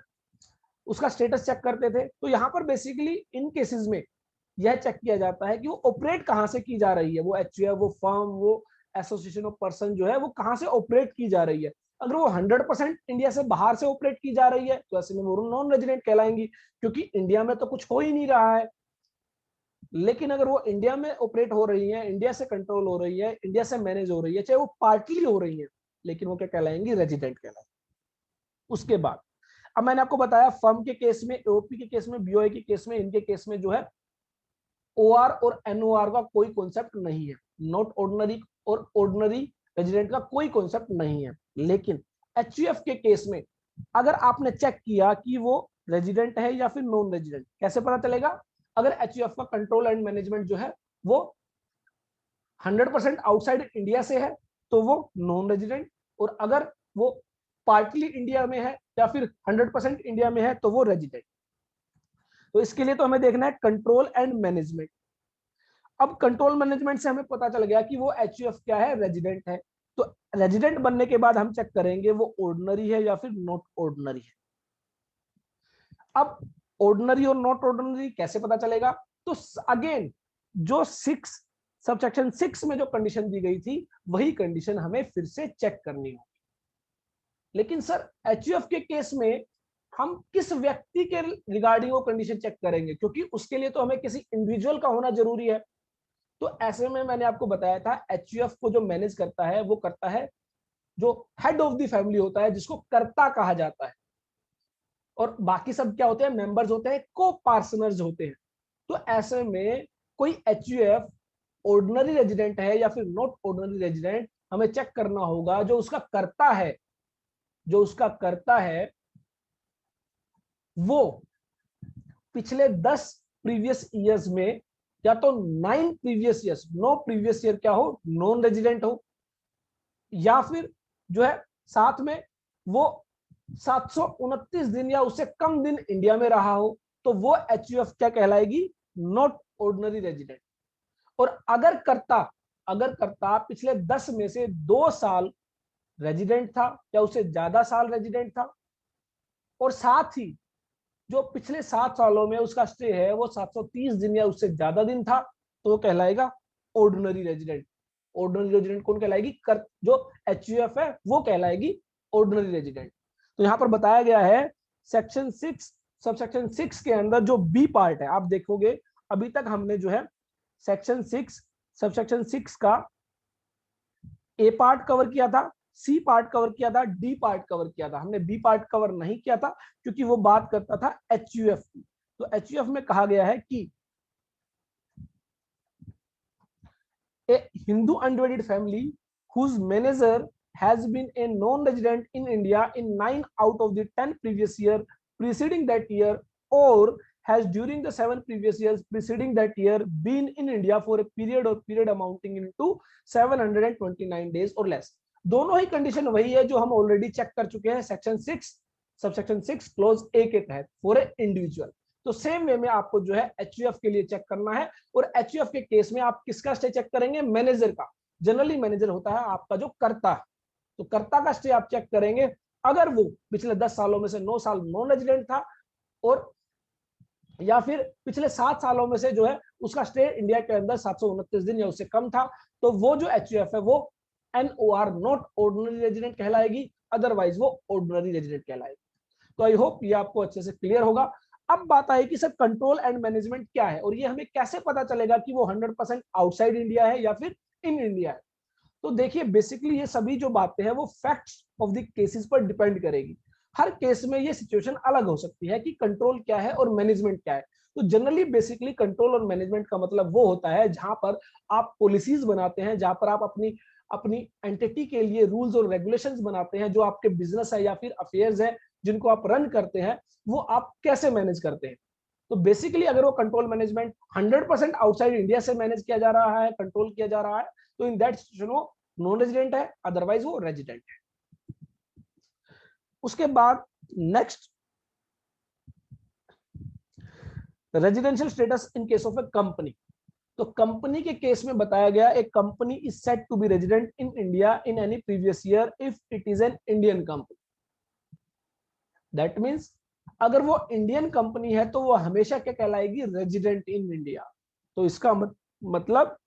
उसका स्टेटस चेक करते थे। तो यहाँ पर बेसिकली इन केसेस में यह चेक किया जाता है कि वो ऑपरेट कहाँ से की जा रही है, वो एचयूएफ, वो फर्म, वो एसोसिएशन ऑफ पर्सन जो है वो कहाँ से ऑपरेट की जा रही है। अगर वो 100% इंडिया से बाहर से ऑपरेट की जा रही है तो ऐसे में वो नॉन रेजिडेंट कहलाएंगी, क्योंकि इंडिया में तो कुछ हो ही नहीं रहा है। लेकिन अगर वो इंडिया में ऑपरेट हो रही है, इंडिया से कंट्रोल हो रही है, इंडिया से मैनेज हो रही है, चाहे वो पार्टली हो रही है, लेकिन वो क्या कहलाएंगी, रेजिडेंट कहलाएंगे। उसके बाद अब मैंने आपको बताया फर्म के केस में, एओपी के केस में, बीओआई के केस में, इनके केस में जो है ओआर और एनओआर का कोई कॉन्सेप्ट नहीं है, नॉट ऑर्डिनरी और ऑर्डिनरी रेजिडेंट का कोई कॉन्सेप्ट नहीं है। लेकिन एचयूएफ के केस में अगर आपने चेक किया कि वो रेजिडेंट है या फिर नॉन रेजिडेंट, कैसे पता चलेगा? अगर एचयूएफ का कंट्रोल एंड मैनेजमेंट जो है वो 100% आउटसाइड इंडिया से है तो वो नॉन रेजिडेंट, और अगर वो पार्टली इंडिया में है या फिर 100% इंडिया में है तो वो रेजिडेंट। तो इसके लिए तो हमें देखना है कंट्रोल एंड मैनेजमेंट। अब कंट्रोल मैनेजमेंट से हमें पता चल गया कि वो एचयूएफ क्या है, रेजिडेंट है। तो रेजिडेंट बनने के बाद हम चेक करेंगे वो ऑर्डिनरी है या फिर नॉट ऑर्डिनरी है। अब ऑर्डिनरी और नॉट ऑर्डिनरी कैसे पता चलेगा? तो अगेन जो सबसेक्शन 6 में जो कंडीशन दी गई थी वही कंडीशन हमें फिर से चेक करनी होगी। लेकिन सर एचयूएफ के केस में हम किस व्यक्ति के रिगार्डिंग वो कंडीशन चेक करेंगे, क्योंकि उसके लिए तो हमें किसी इंडिविजुअल का होना जरूरी है। तो ऐसे में मैंने आपको बताया था एचयूएफ को जो मैनेज करता है वो करता है जो हेड ऑफ द फैमिली होता है, जिसको कर्ता कहा जाता है, और बाकी सब क्या होते हैं, मेंबर्स होते हैं, को पार्टनर्स होते हैं। तो ऐसे में कोई एचयूएफ ऑर्डिनरी रेजिडेंट है या फिर नॉट ऑर्डिनरी रेजिडेंट, हमें चेक करना होगा जो उसका कर्ता है, जो उसका कर्ता है वो पिछले 10 प्रीवियस ईयर्स में, या तो 9 प्रीवियस ईयर्स, 9 प्रीवियस ईयर क्या हो, नॉन रेजिडेंट हो, या फिर जो है साथ में वो 729 दिन या उससे कम दिन इंडिया में रहा हो, तो वो एचयूएफ क्या कहलाएगी, नॉट ऑर्डिनरी रेजिडेंट। और अगर करता पिछले 10 में से 2 साल रेजिडेंट था या उससे ज्यादा साल रेजिडेंट था, और साथ ही जो पिछले 7 सालों में उसका स्टे है वो 730 दिन या उससे ज्यादा दिन था, तो वो कहलाएगा ऑर्डिनरी रेजिडेंट। ऑर्डिनरी रेजिडेंट कौन कहलाएगी, जो एचयूएफ है वो कहलाएगी ऑर्डिनरी रेजिडेंट। तो यहां पर बताया गया है सेक्शन 6 सबसेक्शन 6 के अंदर जो बी पार्ट है, आप देखोगे अभी तक हमने जो है सेक्शन 6 सबसेक्शन 6 का ए पार्ट कवर किया था, सी पार्ट कवर किया था, डी पार्ट कवर किया था। हमने बी पार्ट कवर नहीं किया था क्योंकि वो बात करता था एचयूएफ की। तो एचयूएफ में कहा गया है कि a Hindu undivided family whose manager has been a non-resident in India in 9 out of the 10 previous year preceding that year, or has during the 7 previous years preceding that year been in India for a period amounting into 729 days or less। दोनों ही condition वही है जो हम already check कर चुके हैं section 6 subsection 6 close ए के तहत फॉर ए इंडिविजुअल। तो सेम वे में आपको जो है एचयूएफ के लिए चेक करना है, और एचयूएफ के केस में आप किसका स्टे चेक करेंगे, मैनेजर का। जनरली मैनेजर होता है आपका जो कर्ता, तो कर्ता का स्टे आप चेक करेंगे। अगर वो पिछले 10 सालों में से 9 साल नॉन रेजिडेंट था, और या फिर पिछले 7 सालों में से जो है उसका स्टे इंडिया के अंदर 729 दिन या उससे कम था, तो वो जो एचयूएफ है वो एनओआर नॉट ऑर्डिनरी रेजिडेंट कहलाएगी, अदरवाइज वो ऑर्डिनरी रेजिडेंट कहलाएगी। तो आई होप ये आपको अच्छे से क्लियर होगा। अब बात आई कि सर कंट्रोल एंड मैनेजमेंट क्या है, और ये हमें कैसे पता चलेगा कि वो 100% आउटसाइड इंडिया है या फिर इन इंडिया है। तो देखिए बेसिकली ये सभी जो बातें हैं वो फैक्ट्स ऑफ द केसेस पर डिपेंड करेगी। हर केस में ये सिचुएशन अलग हो सकती है कि कंट्रोल क्या है और मैनेजमेंट क्या है। तो जनरली बेसिकली कंट्रोल और मैनेजमेंट का मतलब वो होता है जहां पर आप पॉलिसीज बनाते हैं, जहां पर आप अपनी अपनी एंटिटी के लिए रूल्स और रेगुलेशंस बनाते हैं, जो आपके बिजनेस है या फिर अफेयर्स है जिनको आप रन करते हैं, वो आप कैसे मैनेज करते हैं। तो बेसिकली अगर वो कंट्रोल मैनेजमेंट 100% आउटसाइड इंडिया से मैनेज किया जा रहा है, कंट्रोल किया जा रहा है, तो इन दैट सिचुएशन वो नॉन रेजिडेंट है, अदरवाइज वो रेजिडेंट है। उसके बाद next, residential status in case of a company. तो कंपनी के केस में बताया गया एक company is said to be resident in India in any previous year if it is an Indian company. That means अगर वो इंडियन कंपनी है तो वो हमेशा क्या कहलाएगी, रेजिडेंट इन इंडिया। तो इसका मतलब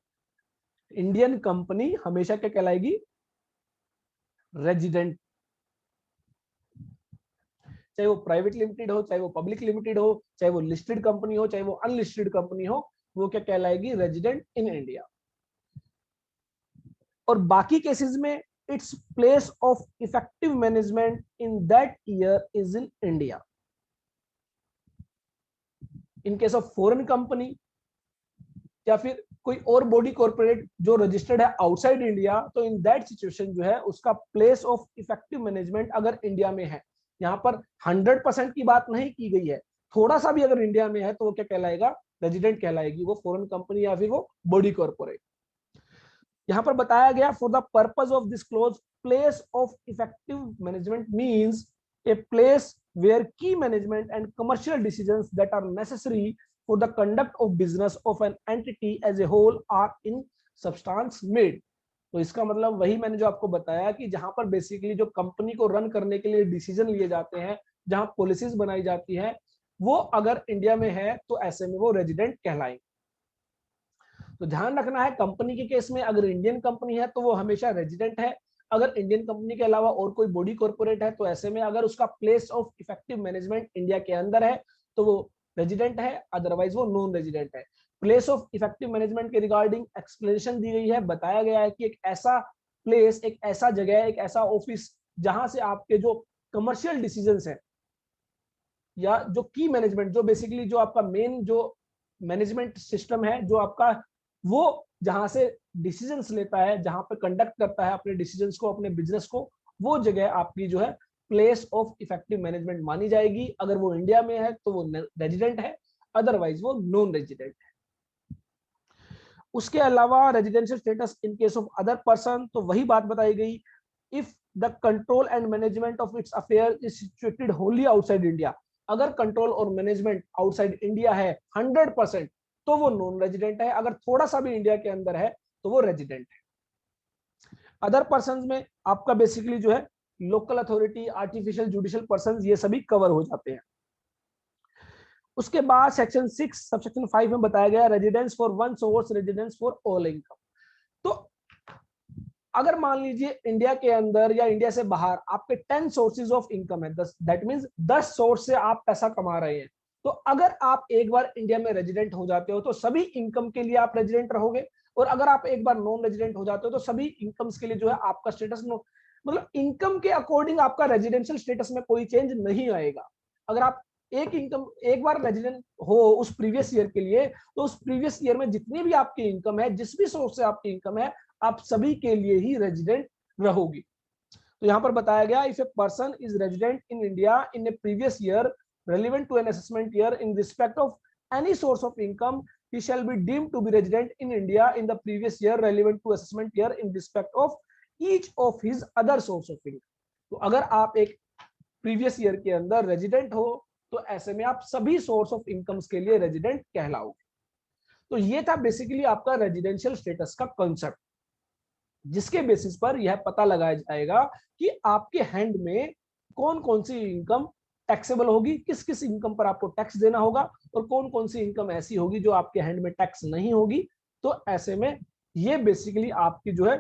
इंडियन कंपनी हमेशा क्या कहलाएगी, रेजिडेंट। चाहे वो प्राइवेट लिमिटेड हो, चाहे वो पब्लिक लिमिटेड हो, चाहे वो लिस्टेड कंपनी हो, चाहे वो अनलिस्टेड कंपनी हो, वो क्या कहलाएगी, रेजिडेंट इन इंडिया। और बाकी केसेस में its place of effective management in that year is in India. In case of foreign company या फिर कोई और बॉडी कॉर्पोरेट जो रजिस्टर्ड है आउटसाइड इंडिया, तो इन दैट सिचुएशन जो है उसका प्लेस ऑफ इफेक्टिव मैनेजमेंट अगर इंडिया में है, यहाँ पर 100% की बात नहीं की गई है, थोड़ा सा भी अगर इंडिया में है तो वो क्या कहलाएगा, रेजिडेंट कहलाएगी, वो फॉरेन कंपनी या फिर वो बॉडी कॉर्पोरेट। यहाँ पर बताया गया for the purpose of this close, place of effective management means a place where key management and commercial decisions that are necessary for the conduct of business of an entity as a whole are in substance made। तो इसका मतलब वही मैंने जो आपको बताया कि जहां पर बेसिकली जो कंपनी को रन करने के लिए डिसीजन लिए जाते हैं, जहां पॉलिसीज बनाई जाती है, वो अगर इंडिया में है तो ऐसे में वो रेजिडेंट कहलाएंगे। तो ध्यान रखना है कंपनी के केस में अगर इंडियन कंपनी है तो वो हमेशा रेजिडेंट है, अगर इंडियन कंपनी के अलावा और कोई बॉडी कॉर्पोरेट है तो ऐसे में अगर उसका place of effective management India के अंदर है तो वो रेजिडेंट है, अदरवाइज वो नॉन रेजिडेंट है। प्लेस ऑफ इफेक्टिव मैनेजमेंट के रिगार्डिंग एक्सप्लेनेशन दी गई है, बताया गया है कि एक ऐसा प्लेस, एक ऐसा जगह, एक ऐसा ऑफिस जहां से आपके जो कमर्शियल डिसीजंस है या जो की मैनेजमेंट, जो बेसिकली जो आपका मेन जो मैनेजमेंट सिस्टम है जो आपका, वो जहां से डिसीजंस लेता है, जहां पर कंडक्ट करता है अपने डिसीजंस को, अपने बिजनेस को, वो जगह आपकी जो है प्लेस ऑफ इफेक्टिव मैनेजमेंट मानी जाएगी। अगर वो इंडिया में है तो वो रेजिडेंट है, अदरवाइज वो नॉन रेजिडेंट है। उसके अलावा residential status in case of other person, तो वही बात बताई गई, if the control and management of its affair is situated Holi outside India, अगर कंट्रोल और मैनेजमेंट आउटसाइड इंडिया है 100%, तो वो नॉन रेजिडेंट है। अगर थोड़ा सा भी इंडिया के अंदर है तो वो रेजिडेंट है। अदर पर्सन में आपका बेसिकली जो है local authority, artificial judicial person, ये सभी कवर हो जाते हैं। उसके बाद सेक्शन 6 सबसेक्शन 5 में बताया गया residence for one source, residence for all income. तो अगर मान लीजिए इंडिया के अंदर या इंडिया से बाहर आपके 10 सोर्सेज ऑफ इनकम है, 10, दैट मींस 10 सोर्स से आप पैसा कमा रहे हैं, तो अगर आप एक बार इंडिया में रेजिडेंट हो जाते हो तो सभी इनकम के लिए आप रेजिडेंट रहोगे, और अगर आप एक बार नॉन रेजिडेंट हो जाते हो तो सभी इनकम्स के लिए जो है आपका स्टेटस मतलब इनकम के अकॉर्डिंग आपका रेजिडेंशियल स्टेटस में कोई चेंज नहीं आएगा। अगर आप एक बार रेजिडेंट हो उस प्रीवियस ईयर के लिए, तो उस प्रीवियस ईयर में जितनी भी आपकी इनकम है, जिस भी सोर्स से आपकी इनकम है, आप सभी के लिए ही रेजिडेंट रहोगी। तो यहां पर बताया गया, if a person is resident in India in A previous year relevant to an assessment year in respect of any source of income, he shall be deemed to be resident in India in the previous year relevant to assessment year in respect of each of his other source of income. तो अगर आप एक previous year के अंदर resident हो तो ऐसे में आप सभी सोर्स ऑफ इनकम्स के लिए रेजिडेंट कहलाओगे। तो ये था बेसिकली आपका रेजिडेंशियल स्टेटस का कॉन्सेप्ट, जिसके बेसिस पर यह पता लगाया जाएगा कि आपके हैंड में कौन कौन सी इनकम टैक्सेबल होगी, किस किस इनकम पर आपको टैक्स देना होगा, और कौन कौन सी इनकम ऐसी होगी जो आपके हैंड में टैक्स नहीं होगी। तो ऐसे में ये बेसिकली आपकी जो है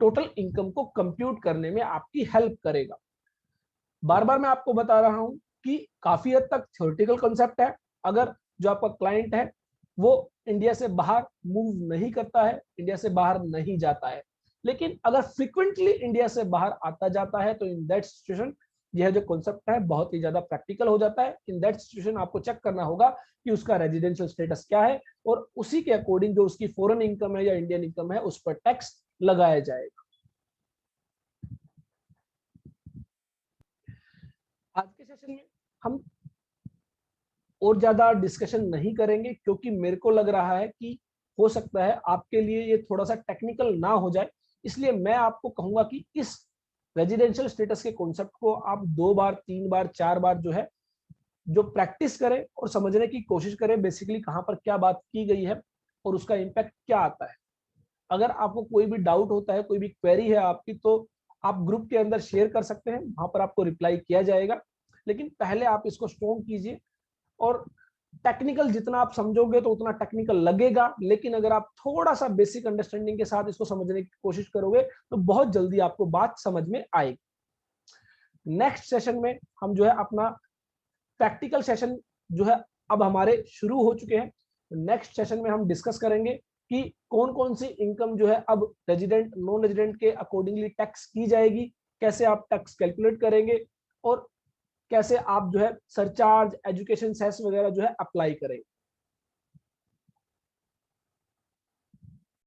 टोटल इनकम को कंप्यूट करने में आपकी हेल्प करेगा। बार बार मैं आपको बता रहा हूं कि काफी हद तक थ्योरेटिकल कॉन्सेप्ट है। अगर जो आपका क्लाइंट है वो इंडिया से बाहर मूव नहीं करता है, इंडिया से बाहर नहीं जाता है, लेकिन अगर फ्रिक्वेंटली इंडिया से बाहर आता जाता है, तो इन दैट सिचुएशन यह जो कॉन्सेप्ट है बहुत ही ज्यादा प्रैक्टिकल हो जाता है। इन दैट सिचुएशन आपको चेक करना होगा कि उसका रेजिडेंशियल स्टेटस क्या है, और उसी के अकॉर्डिंग जो उसकी फॉरेन इनकम है या इंडियन इनकम है उस पर टैक्स लगाया जाएगा। आज के सेशन में हम और ज्यादा डिस्कशन नहीं करेंगे, क्योंकि मेरे को लग रहा है कि हो सकता है आपके लिए ये थोड़ा सा टेक्निकल ना हो जाए, इसलिए मैं आपको कहूंगा कि इस रेजिडेंशियल स्टेटस के कॉन्सेप्ट को आप 2 बार 3 बार 4 बार जो है जो प्रैक्टिस करें और समझने की कोशिश करें बेसिकली कहां पर क्या बात की गई है और उसका इम्पैक्ट क्या आता है। अगर आपको कोई भी डाउट होता है, कोई भी क्वेरी है आपकी, तो आप ग्रुप के अंदर शेयर कर सकते हैं, वहां पर आपको रिप्लाई किया जाएगा। लेकिन पहले आप इसको स्ट्रॉन्ग कीजिए, और टेक्निकल जितना आप समझोगे तो उतना टेक्निकल लगेगा, लेकिन अगर आप थोड़ा सा बेसिक अंडरस्टैंडिंग के साथ इसको समझने की कोशिश करोगे तो बहुत जल्दी आपको बात समझ में आएगी। नेक्स्ट सेशन में हम जो है अपना प्रैक्टिकल सेशन जो है अब हमारे शुरू हो चुके हैं। नेक्स्ट सेशन में हम डिस्कस करेंगे कि कौन कौन सी इनकम जो है अब रेजिडेंट नॉन रेजिडेंट के अकॉर्डिंगली टैक्स की जाएगी, कैसे आप टैक्स कैलकुलेट करेंगे, और कैसे आप जो है सरचार्ज, एजुकेशन सेस वगैरह जो है अप्लाई करेंगे।